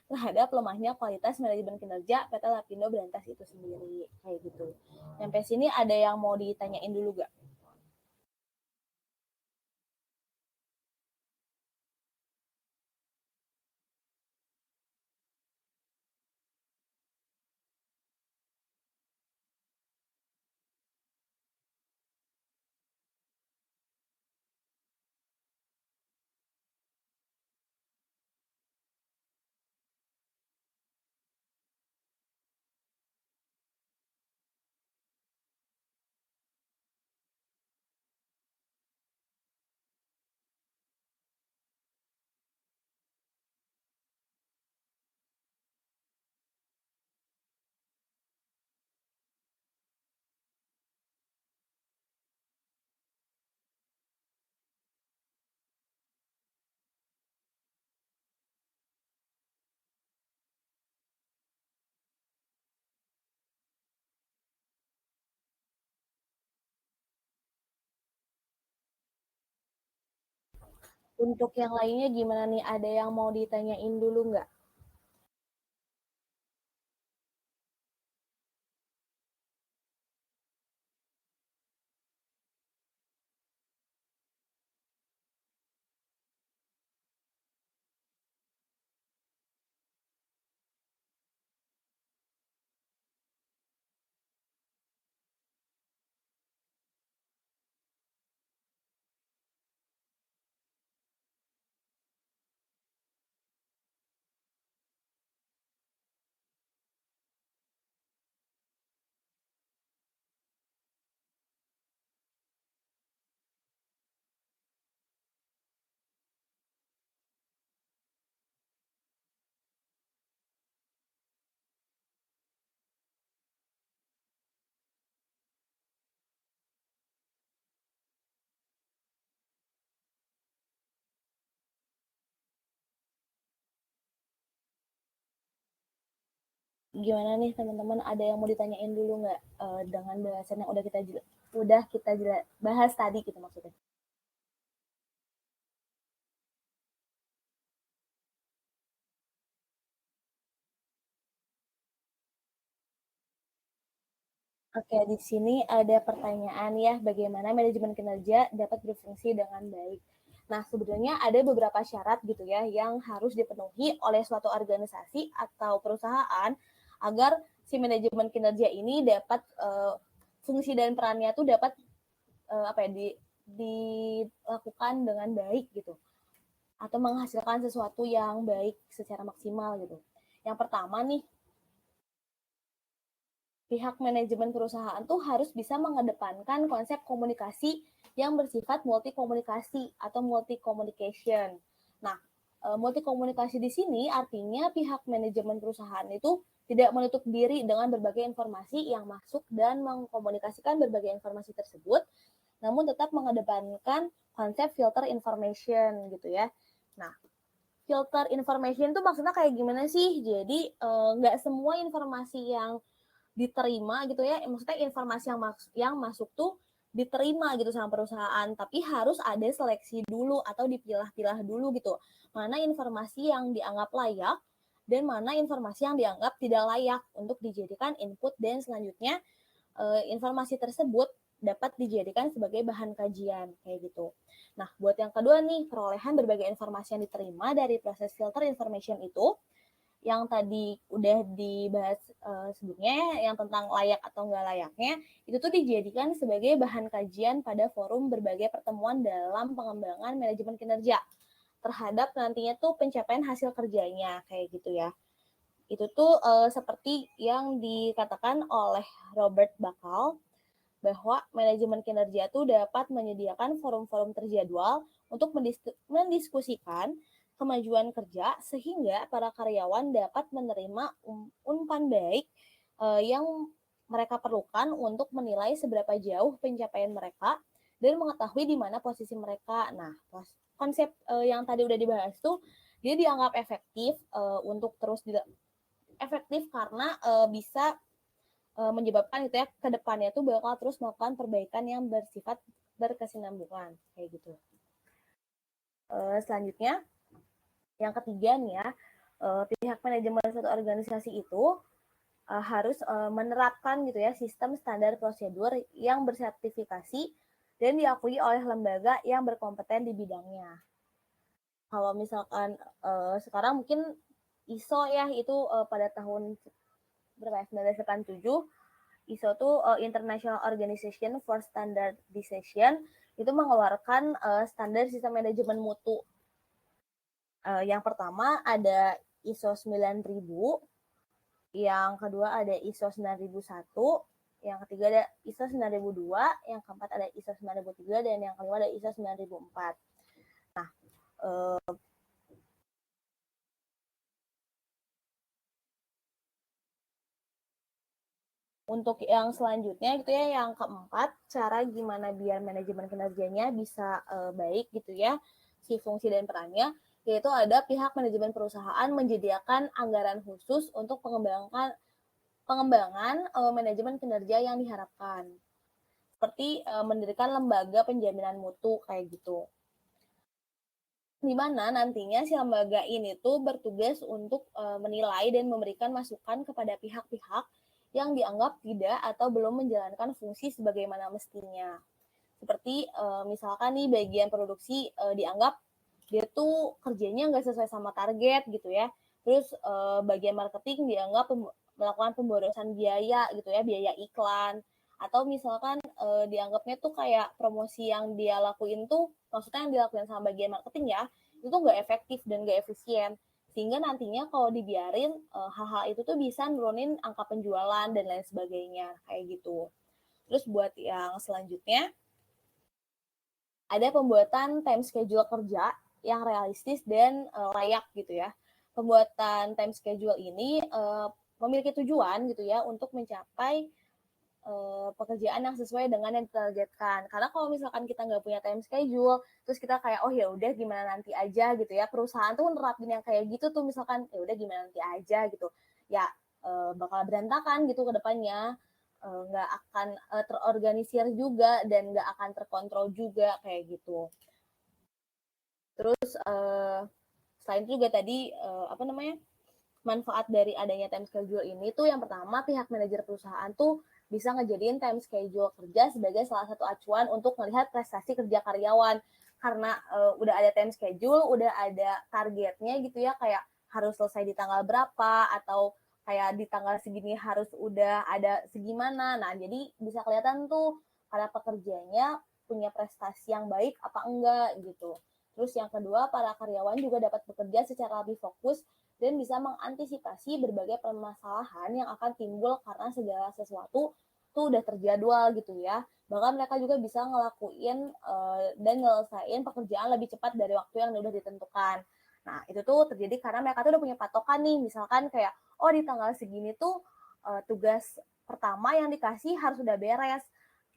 S1: terhadap lemahnya kualitas manajemen kinerja PT Lapindo Brantas itu sendiri kayak gitu. Sampai sini ada yang mau ditanyain dulu gak? Untuk yang lainnya gimana nih? Ada yang mau ditanyain dulu nggak? Gimana nih teman-teman? Ada yang mau ditanyain dulu nggak dengan bahasan yang udah kita bahas tadi gitu maksudnya? Oke, di sini ada pertanyaan ya, bagaimana manajemen kinerja dapat berfungsi dengan baik. Nah, sebenarnya ada beberapa syarat gitu ya yang harus dipenuhi oleh suatu organisasi atau perusahaan agar si manajemen kinerja ini dapat fungsi dan perannya tuh dapat dilakukan dengan baik gitu atau menghasilkan sesuatu yang baik secara maksimal gitu. Yang pertama nih, pihak manajemen perusahaan tuh harus bisa mengedepankan konsep komunikasi yang bersifat multi komunikasi atau multi communication. Nah, multi komunikasi di sini artinya pihak manajemen perusahaan itu tidak menutup diri dengan berbagai informasi yang masuk dan mengkomunikasikan berbagai informasi tersebut, namun tetap mengedepankan konsep filter information gitu ya. Nah, filter information itu maksudnya kayak gimana sih? Jadi nggak semua informasi yang diterima gitu ya, maksudnya informasi yang masuk tuh diterima gitu sama perusahaan, tapi harus ada seleksi dulu atau dipilah-pilah dulu gitu. Mana informasi yang dianggap layak dan mana informasi yang dianggap tidak layak untuk dijadikan input dan selanjutnya informasi tersebut dapat dijadikan sebagai bahan kajian kayak gitu. Nah, buat yang kedua nih, perolehan berbagai informasi yang diterima dari proses filter information itu yang tadi udah dibahas sebelumnya yang tentang layak atau nggak layaknya itu tuh dijadikan sebagai bahan kajian pada forum berbagai pertemuan dalam pengembangan manajemen kinerja terhadap nantinya tuh pencapaian hasil kerjanya kayak gitu ya. Itu tuh seperti yang dikatakan oleh Robert Bakal bahwa manajemen kinerja itu dapat menyediakan forum-forum terjadwal untuk mendiskusikan kemajuan kerja sehingga para karyawan dapat menerima umpan baik yang mereka perlukan untuk menilai seberapa jauh pencapaian mereka dan mengetahui di mana posisi mereka. Nah, konsep yang tadi udah dibahas tuh dia dianggap efektif untuk terus efektif karena bisa menyebabkan itu ya ke depannya tuh bakal terus melakukan perbaikan yang bersifat berkesinambungan kayak gitu. Selanjutnya yang ketiga nih ya, pihak manajemen suatu organisasi itu harus menerapkan gitu ya sistem standar prosedur yang bersertifikasi dan diakui oleh lembaga yang berkompeten di bidangnya. Kalau misalkan sekarang mungkin ISO ya itu pada tahun berapa ya, 1987 ISO itu International Organization for Standardization itu mengeluarkan standar sistem manajemen mutu. Yang pertama ada ISO 9000, yang kedua ada ISO 9001, yang ketiga ada ISO 9002, yang keempat ada ISO 9003, dan yang kelima ada ISO 9004. Nah, untuk yang selanjutnya gitu ya, yang keempat, cara gimana biar manajemen kinerjanya bisa baik gitu ya, si fungsi dan perannya, yaitu ada pihak manajemen perusahaan menyediakan anggaran khusus untuk pengembangan manajemen kinerja yang diharapkan. Seperti mendirikan lembaga penjaminan mutu kayak gitu. Di mana nantinya si lembaga ini tuh bertugas untuk menilai dan memberikan masukan kepada pihak-pihak yang dianggap tidak atau belum menjalankan fungsi sebagaimana mestinya. Seperti misalkan nih bagian produksi dianggap dia tuh kerjanya nggak sesuai sama target gitu ya. Terus bagian marketing dianggap melakukan pemborosan biaya gitu ya, biaya iklan. Atau misalkan dianggapnya tuh kayak promosi yang dia lakuin tuh, maksudnya yang dilakuin sama bagian marketing ya, itu tuh nggak efektif dan nggak efisien. Sehingga nantinya kalau dibiarin hal-hal itu tuh bisa nurunin angka penjualan dan lain sebagainya kayak gitu. Terus buat yang selanjutnya ada pembuatan time schedule kerja yang realistis dan layak gitu ya. Pembuatan time schedule ini memiliki tujuan gitu ya untuk mencapai pekerjaan yang sesuai dengan yang ditargetkan. Karena kalau misalkan kita nggak punya time schedule, terus kita kayak oh ya udah gimana nanti aja gitu ya. Perusahaan tuh nerapin yang kayak gitu tuh misalkan ya udah gimana nanti aja gitu. Ya bakal berantakan gitu ke depannya. Nggak akan terorganisir juga dan nggak akan terkontrol juga kayak gitu. Terus selain itu juga tadi apa namanya manfaat dari adanya time schedule ini tuh yang pertama pihak manajer perusahaan tuh bisa ngejadiin time schedule kerja sebagai salah satu acuan untuk melihat prestasi kerja karyawan. Karena udah ada time schedule, udah ada targetnya gitu ya, kayak harus selesai di tanggal berapa atau kayak di tanggal segini harus udah ada segimana. Nah, jadi bisa kelihatan tuh para pekerjanya punya prestasi yang baik apa enggak gitu. Terus yang kedua, para karyawan juga dapat bekerja secara lebih fokus dan bisa mengantisipasi berbagai permasalahan yang akan timbul karena segala sesuatu tuh udah terjadwal gitu ya. Bahkan mereka juga bisa ngelakuin dan nyelesain pekerjaan lebih cepat dari waktu yang udah ditentukan. Nah, itu tuh terjadi karena mereka tuh udah punya patokan nih, misalkan kayak, oh di tanggal segini tuh tugas pertama yang dikasih harus udah beres.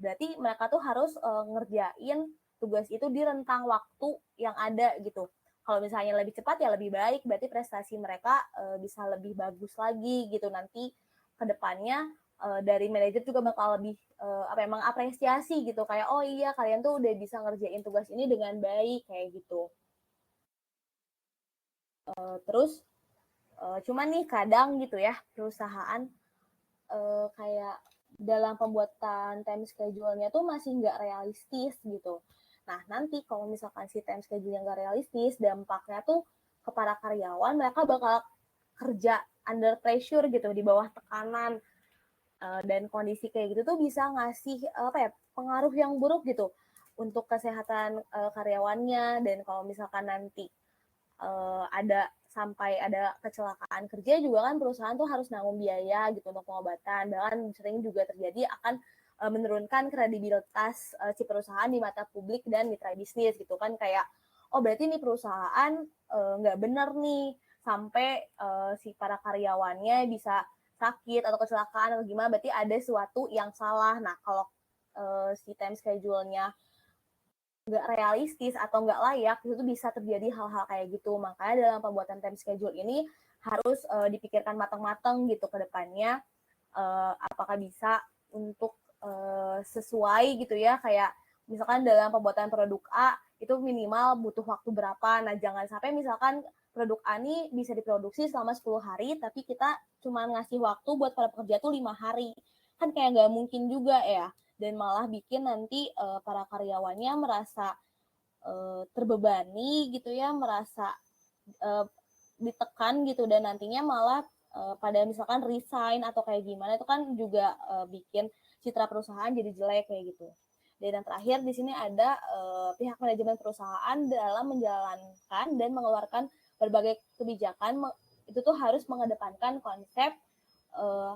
S1: Berarti mereka tuh harus ngerjain tugas itu di rentang waktu yang ada gitu. Kalau misalnya lebih cepat ya lebih baik, berarti prestasi mereka bisa lebih bagus lagi gitu nanti ke depannya. Dari manajer juga bakal lebih apa emang apresiasi gitu kayak oh iya kalian tuh udah bisa ngerjain tugas ini dengan baik kayak gitu. Terus cuman nih kadang gitu ya perusahaan kayak dalam pembuatan time schedule-nya tuh masih nggak realistis gitu. Nah, nanti kalau misalkan si time schedule-nya nggak realistis, dampaknya tuh ke para karyawan, mereka bakal kerja under pressure gitu, di bawah tekanan. Dan kondisi kayak gitu tuh bisa ngasih apa ya, pengaruh yang buruk gitu untuk kesehatan karyawannya. Dan kalau misalkan nanti ada sampai ada kecelakaan kerja juga kan perusahaan tuh harus nanggung biaya gitu untuk pengobatan. Bahkan sering juga terjadi akan menurunkan kredibilitas si perusahaan di mata publik dan mitra bisnis gitu kan kayak oh berarti nih perusahaan nggak bener nih sampai si para karyawannya bisa sakit atau kecelakaan atau gimana berarti ada sesuatu yang salah. Nah kalau si time schedule-nya nggak realistis atau nggak layak itu bisa terjadi hal-hal kayak gitu. Makanya dalam pembuatan time schedule ini harus dipikirkan matang-matang gitu ke depannya apakah bisa untuk sesuai gitu ya kayak misalkan dalam pembuatan produk A itu minimal butuh waktu berapa. Nah, jangan sampai misalkan produk A ini bisa diproduksi selama 10 hari tapi kita cuma ngasih waktu buat para pekerja tuh 5 hari. Kan kayak nggak mungkin juga ya. Dan malah bikin nanti para karyawannya merasa terbebani gitu ya, merasa uh, ditekan gitu dan nantinya malah pada misalkan resign atau kayak gimana itu kan juga bikin citra perusahaan jadi jelek kayak gitu. Dan yang terakhir di sini ada pihak manajemen perusahaan dalam menjalankan dan mengeluarkan berbagai kebijakan itu tuh harus mengedepankan konsep uh,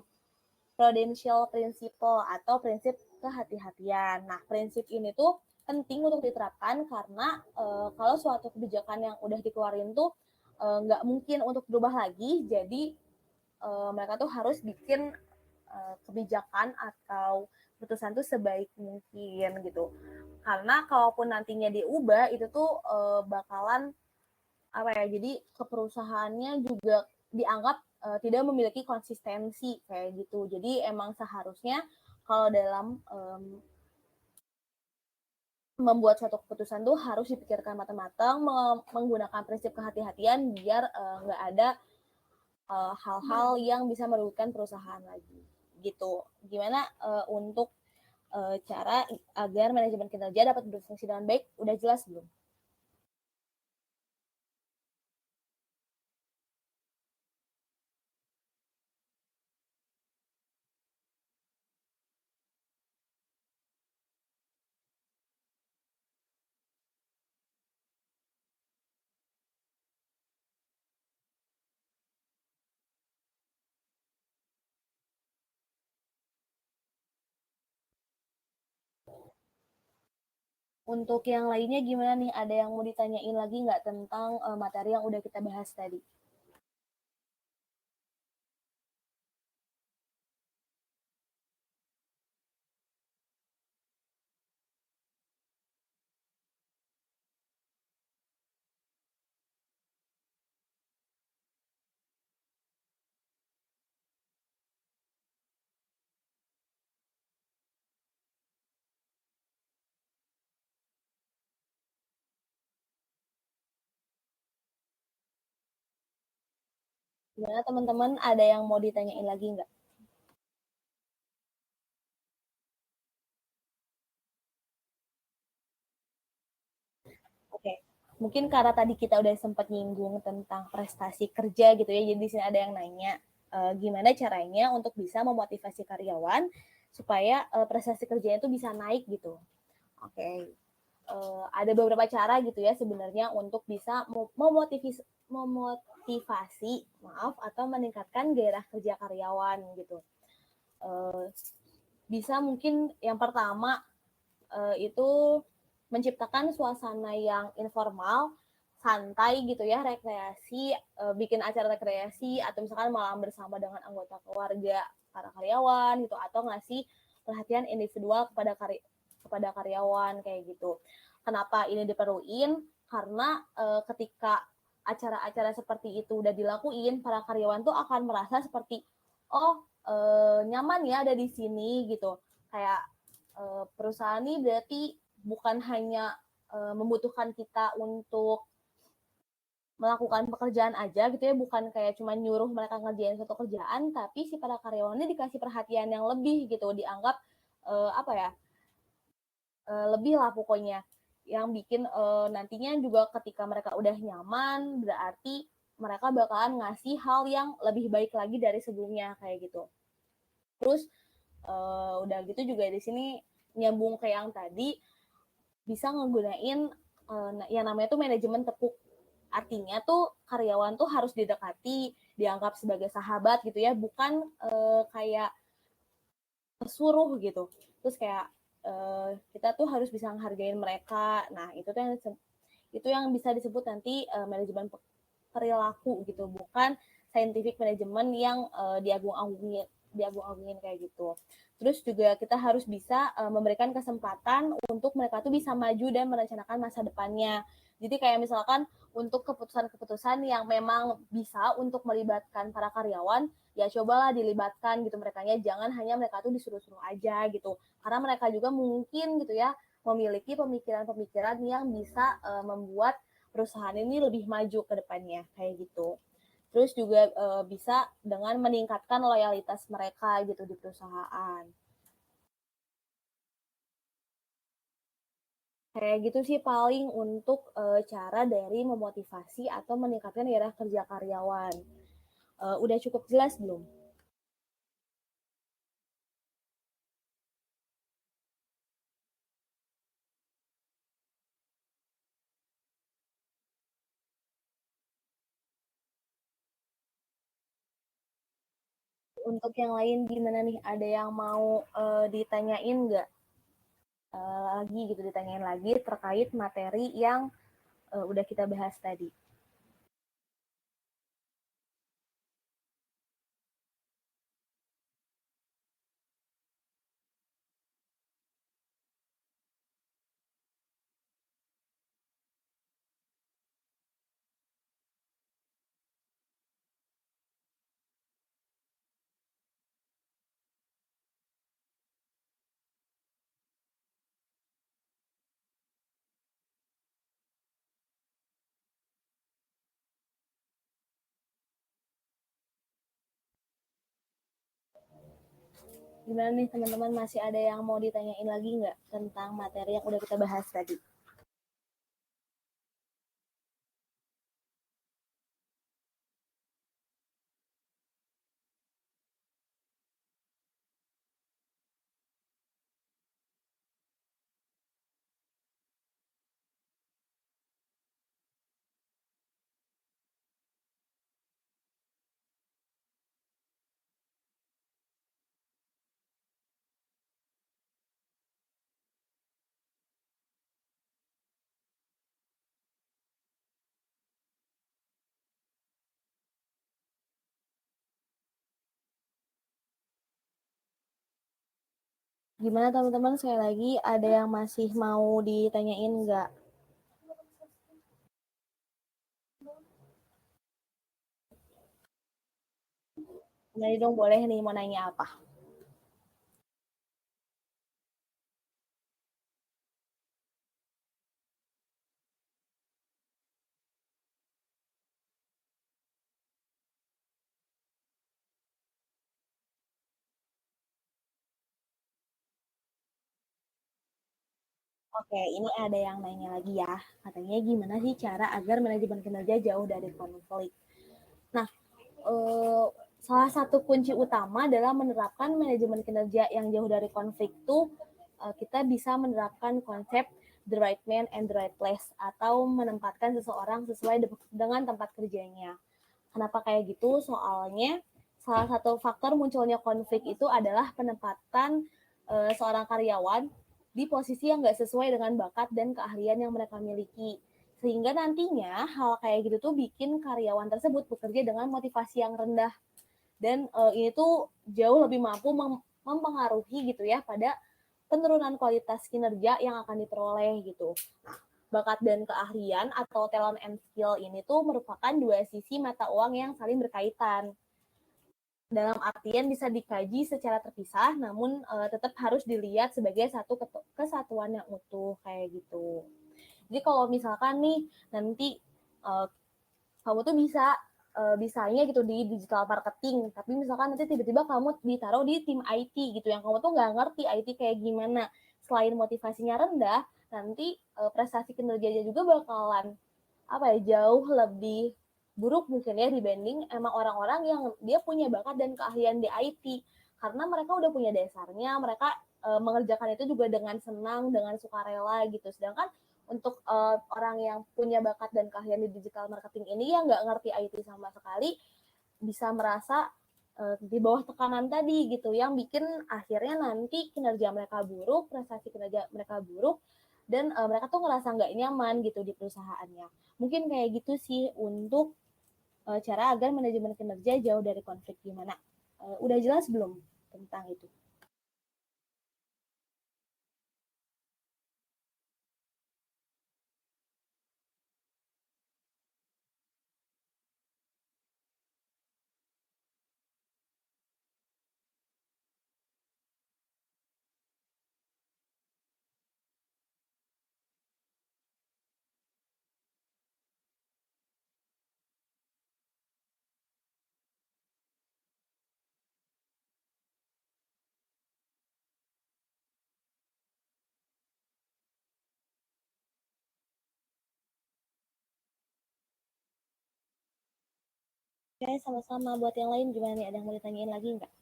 S1: prudential principle atau prinsip kehati-hatian. Nah, prinsip ini tuh penting untuk diterapkan karena kalau suatu kebijakan yang udah dikeluarin tuh nggak mungkin untuk berubah lagi, jadi mereka tuh harus bikin kebijakan atau putusan tuh sebaik mungkin gitu. Karena kalaupun nantinya diubah itu tuh bakalan apa ya? Jadi ke perusahaannya juga dianggap tidak memiliki konsistensi kayak gitu. Jadi emang seharusnya kalau dalam membuat suatu keputusan tuh harus dipikirkan matang-matang, menggunakan prinsip kehati-hatian biar nggak ada hal-hal yang bisa merugikan perusahaan lagi gitu. Gimana untuk cara agar manajemen kinerja dapat berfungsi dengan baik? Udah jelas belum? Untuk yang lainnya gimana nih? Ada yang mau ditanyain lagi nggak tentang materi yang udah kita bahas tadi? Gimana teman-teman? Ada yang mau ditanyain lagi nggak? mungkin karena tadi kita udah sempat nyinggung tentang prestasi kerja gitu ya, jadi di sini ada yang nanya gimana caranya untuk bisa memotivasi karyawan supaya prestasi kerjanya itu bisa naik gitu. Oke, ada beberapa cara gitu ya sebenarnya untuk bisa memotivasi, maaf, atau meningkatkan gairah kerja karyawan gitu. Bisa mungkin yang pertama itu menciptakan suasana yang informal, santai gitu ya, rekreasi, bikin acara rekreasi atau misalkan malam bersama dengan anggota keluarga para karyawan gitu atau ngasih perhatian individual kepada karyawan kayak gitu. Kenapa ini diperluin? Karena ketika acara-acara seperti itu udah dilakuin, para karyawan tuh akan merasa seperti oh nyaman ya ada di sini gitu. Kayak perusahaan ini berarti bukan hanya membutuhkan kita untuk melakukan pekerjaan aja gitu ya, bukan kayak cuma nyuruh mereka ngerjain satu kerjaan, tapi si para karyawannya dikasih perhatian yang lebih gitu, dianggap apa ya, lebih lah pokoknya. Yang bikin nantinya juga ketika mereka udah nyaman, berarti mereka bakalan ngasih hal yang lebih baik lagi dari sebelumnya kayak gitu. Terus udah gitu juga di sini nyambung ke yang tadi, bisa ngegunain yang namanya tuh manajemen tepuk. Artinya tuh karyawan tuh harus didekati, dianggap sebagai sahabat gitu ya, bukan kayak suruh gitu. Terus kayak kita tuh harus bisa menghargai mereka. Nah, itu yang bisa disebut nanti manajemen perilaku gitu, bukan scientific management yang diagung-agungin kayak gitu. Terus juga kita harus bisa memberikan kesempatan untuk mereka tuh bisa maju dan merencanakan masa depannya. Jadi kayak misalkan untuk keputusan-keputusan yang memang bisa untuk melibatkan para karyawan, ya cobalah dilibatkan gitu merekanya, jangan hanya mereka tuh disuruh-suruh aja gitu. Karena mereka juga mungkin gitu ya memiliki pemikiran-pemikiran yang bisa membuat perusahaan ini lebih maju ke depannya kayak gitu. Terus juga bisa dengan meningkatkan loyalitas mereka gitu di perusahaan. Kayak gitu sih paling untuk cara dari memotivasi atau meningkatkan gairah kerja karyawan. Udah cukup jelas belum? Untuk yang lain gimana nih? Ada yang mau ditanyain nggak? Lagi gitu ditanyain lagi terkait materi yang udah kita bahas tadi. Gimana nih teman-teman, masih ada yang mau ditanyain lagi nggak tentang materi yang udah kita bahas tadi? Gimana teman-teman, sekali lagi ada yang masih mau ditanyain nggak? Jadi dong boleh nih mau nanya apa? Oke, ini ada yang nanya lagi ya. Katanya gimana sih cara agar manajemen kinerja jauh dari konflik? Nah, eh, salah satu kunci utama adalah menerapkan manajemen kinerja yang jauh dari konflik itu kita bisa menerapkan konsep the right man and the right place atau menempatkan seseorang sesuai dengan tempat kerjanya. Kenapa kayak gitu? Soalnya salah satu faktor munculnya konflik itu adalah penempatan seorang karyawan di posisi yang nggak sesuai dengan bakat dan keahlian yang mereka miliki. Sehingga nantinya hal kayak gitu tuh bikin karyawan tersebut bekerja dengan motivasi yang rendah. Dan ini tuh jauh lebih mampu mempengaruhi gitu ya pada penurunan kualitas kinerja yang akan diperoleh gitu. Bakat dan keahlian atau talent and skill ini tuh merupakan dua sisi mata uang yang saling berkaitan. Dalam artian bisa dikaji secara terpisah, namun tetap harus dilihat sebagai satu kesatuan yang utuh kayak gitu. Jadi kalau misalkan nih nanti uh, kamu tuh bisanya gitu di digital marketing, tapi misalkan nanti tiba-tiba kamu ditaruh di tim IT gitu, yang kamu tuh nggak ngerti IT kayak gimana. Selain motivasinya rendah, nanti prestasi kinerjanya juga bakalan apa ya, jauh lebih buruk mungkin ya dibanding emang orang-orang yang dia punya bakat dan keahlian di IT, karena mereka udah punya dasarnya, mereka mengerjakan itu juga dengan senang, dengan sukarela gitu. Sedangkan untuk orang yang punya bakat dan keahlian di digital marketing ini yang nggak ngerti IT sama sekali bisa merasa di bawah tekanan tadi gitu, yang bikin akhirnya nanti kinerja mereka buruk, prestasi kinerja mereka buruk, dan mereka tuh ngerasa nggak nyaman gitu di perusahaannya. Mungkin kayak gitu sih untuk cara agar manajemen kinerja jauh dari konflik. Gimana? Udah jelas belum tentang itu? Oke, sama-sama. Buat yang lain gimana nih? Ada yang mau ditanyain lagi nggak?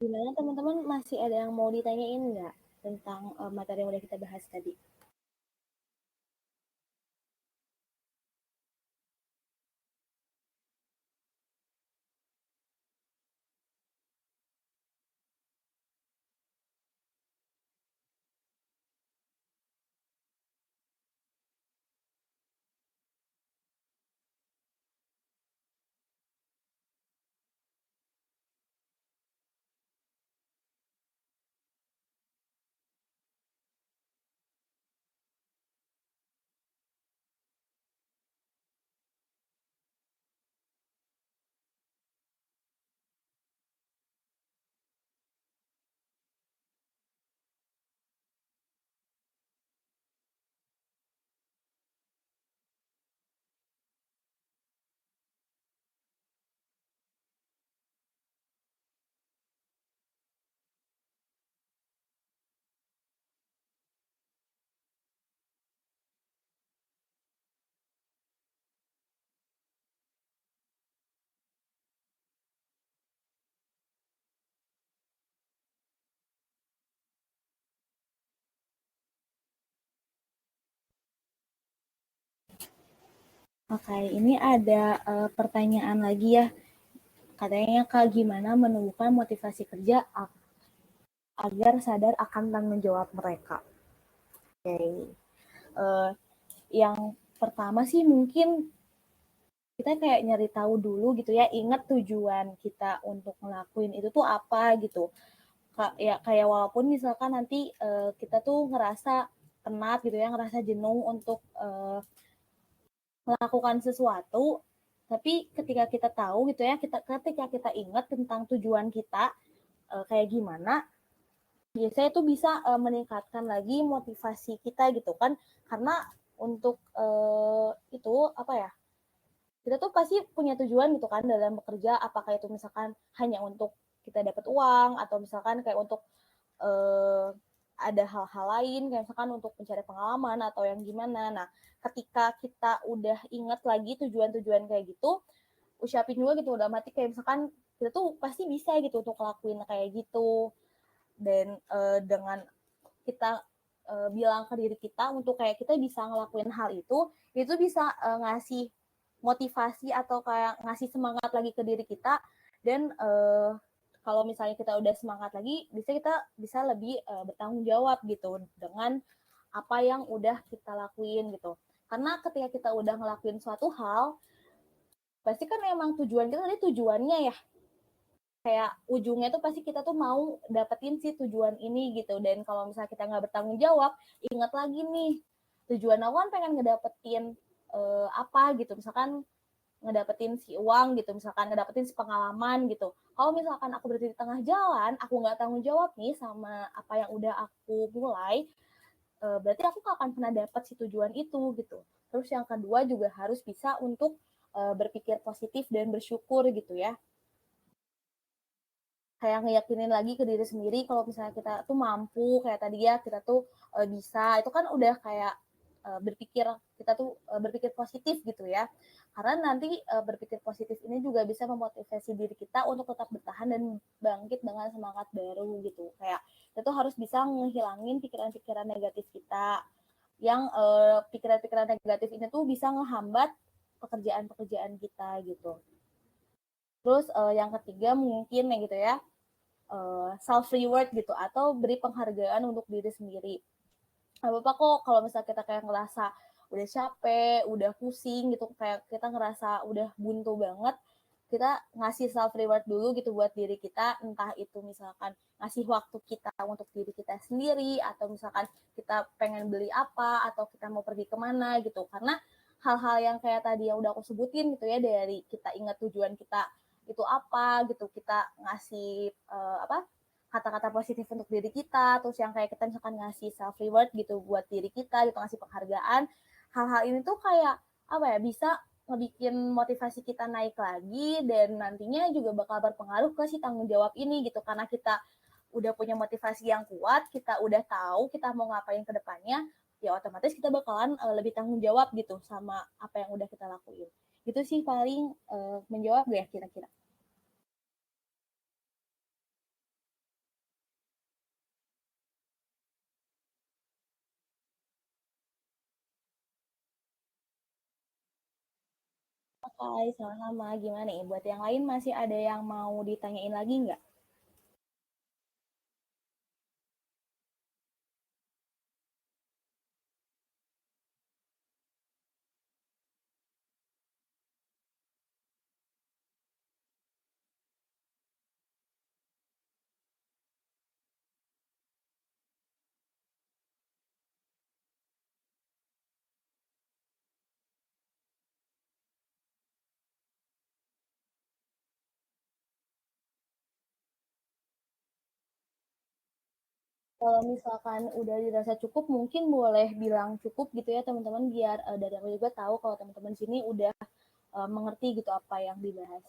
S1: Gimana teman-teman, masih ada yang mau ditanyain nggak tentang materi yang udah kita bahas tadi? Oke, ini ada pertanyaan lagi ya. Katanya Kak, gimana menumbuhkan motivasi kerja agar sadar akan tanggung jawab mereka. Oke. Uh, yang pertama sih mungkin kita kayak nyari tahu dulu gitu ya, ingat tujuan kita untuk ngelakuin itu tuh apa gitu. Ya kayak walaupun misalkan nanti kita tuh ngerasa penat gitu ya, ngerasa jenuh untuk melakukan sesuatu, tapi ketika kita tahu gitu ya, ketika kita ingat tentang tujuan kita kayak gimana, biasanya itu bisa meningkatkan lagi motivasi kita gitu kan, karena untuk itu apa ya, kita tuh pasti punya tujuan gitu kan dalam bekerja, apakah itu misalkan hanya untuk kita dapat uang atau misalkan kayak untuk ada hal-hal lain kayak misalkan untuk mencari pengalaman atau yang gimana. Nah, ketika kita udah ingat lagi tujuan-tujuan kayak gitu, ucapin juga gitu udah mati kayak misalkan kita tuh pasti bisa gitu untuk ngelakuin kayak gitu. Dan dengan kita bilang ke diri kita untuk kayak kita bisa ngelakuin hal itu bisa ngasih motivasi atau kayak ngasih semangat lagi ke diri kita. Dan kalau misalnya kita udah semangat lagi, kita bisa lebih bertanggung jawab gitu dengan apa yang udah kita lakuin gitu. Karena ketika kita udah ngelakuin suatu hal, pasti kan emang tujuan kita tadi tujuannya ya, kayak ujungnya tuh pasti kita tuh mau dapetin si tujuan ini gitu. Dan kalau misalnya kita nggak bertanggung jawab, ingat lagi nih, tujuan aku kan pengen ngedapetin apa gitu, misalkan ngedapetin si uang gitu, misalkan ngedapetin si pengalaman gitu. Kalau misalkan aku berhenti di tengah jalan, aku nggak tanggung jawab nih sama apa yang udah aku mulai, berarti aku gak akan pernah dapat si tujuan itu gitu. Terus yang kedua juga harus bisa untuk berpikir positif dan bersyukur gitu ya. Kayak ngeyakinin lagi ke diri sendiri kalau misalnya kita tuh mampu, kayak tadi ya kita tuh bisa, itu kan udah kayak berpikir, kita tuh berpikir positif gitu ya. Karena nanti berpikir positif ini juga bisa memotivasi diri kita untuk tetap bertahan dan bangkit dengan semangat baru gitu. Kayak kita tuh harus bisa ngehilangin pikiran-pikiran negatif kita, yang pikiran-pikiran negatif ini tuh bisa ngehambat pekerjaan-pekerjaan kita gitu. Terus yang ketiga mungkin ya gitu ya, self reward gitu atau beri penghargaan untuk diri sendiri. Gak apa-apa kok kalau misalnya kita kayak ngerasa udah capek, udah pusing gitu, kayak kita ngerasa udah buntu banget, kita ngasih self reward dulu gitu buat diri kita, entah itu misalkan ngasih waktu kita untuk diri kita sendiri, atau misalkan kita pengen beli apa, atau kita mau pergi kemana gitu. Karena hal-hal yang kayak tadi yang udah aku sebutin gitu ya, dari kita ingat tujuan kita itu apa gitu, kita ngasih apa, kata-kata positif untuk diri kita, terus yang kayak kita misalkan ngasih self reward gitu buat diri kita gitu, ngasih penghargaan. Hal-hal ini tuh kayak apa ya, bisa ngebikin motivasi kita naik lagi, dan nantinya juga bakal berpengaruh ke si tanggung jawab ini gitu, karena kita udah punya motivasi yang kuat, kita udah tahu kita mau ngapain ke depannya, ya otomatis kita bakalan lebih tanggung jawab gitu sama apa yang udah kita lakuin. Gitu sih paling menjawab gak ya kira-kira? Oke, sama-sama. Gimana nih? Buat yang lain masih ada yang mau ditanyain lagi nggak? Kalau misalkan udah dirasa cukup, mungkin boleh bilang cukup gitu ya teman-teman, biar dari aku juga tahu kalau teman-teman sini udah mengerti gitu apa yang dibahas.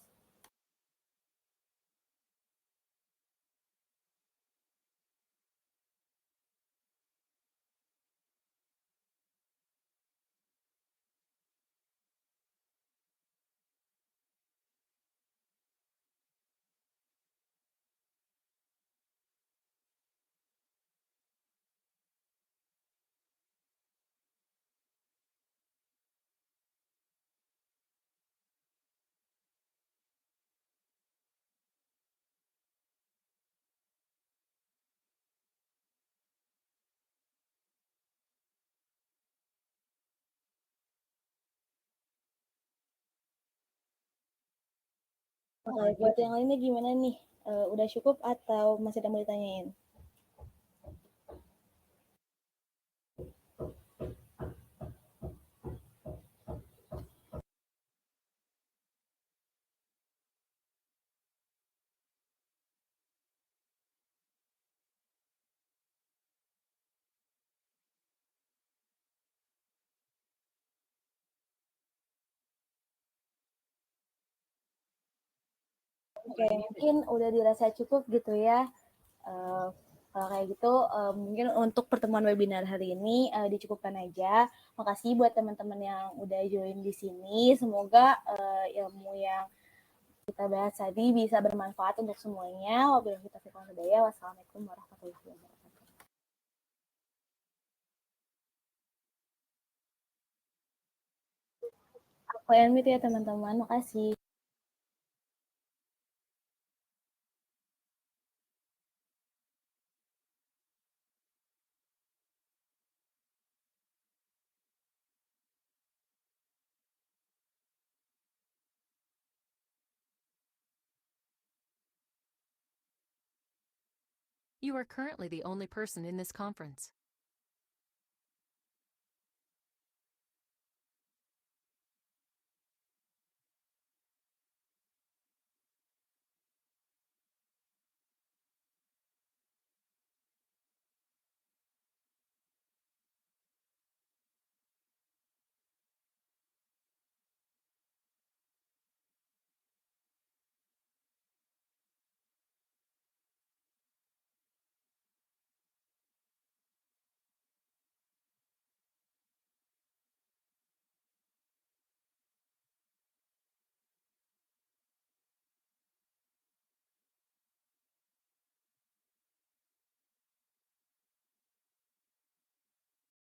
S1: Oke, buat yang lainnya gimana nih? Udah cukup atau masih ada mau ditanyain? Oke, mungkin udah dirasa cukup gitu ya. Eh, Kalau kayak gitu, mungkin untuk pertemuan webinar hari ini dicukupkan aja. Makasih buat teman-teman yang udah join di sini. Semoga ilmu yang kita bahas tadi bisa bermanfaat untuk semuanya. Wabillahi taufiq wal hidayah. Wassalamualaikum warahmatullahi wabarakatuh. Aku yang ya teman-teman. Makasih.
S3: You are currently the only person in this conference.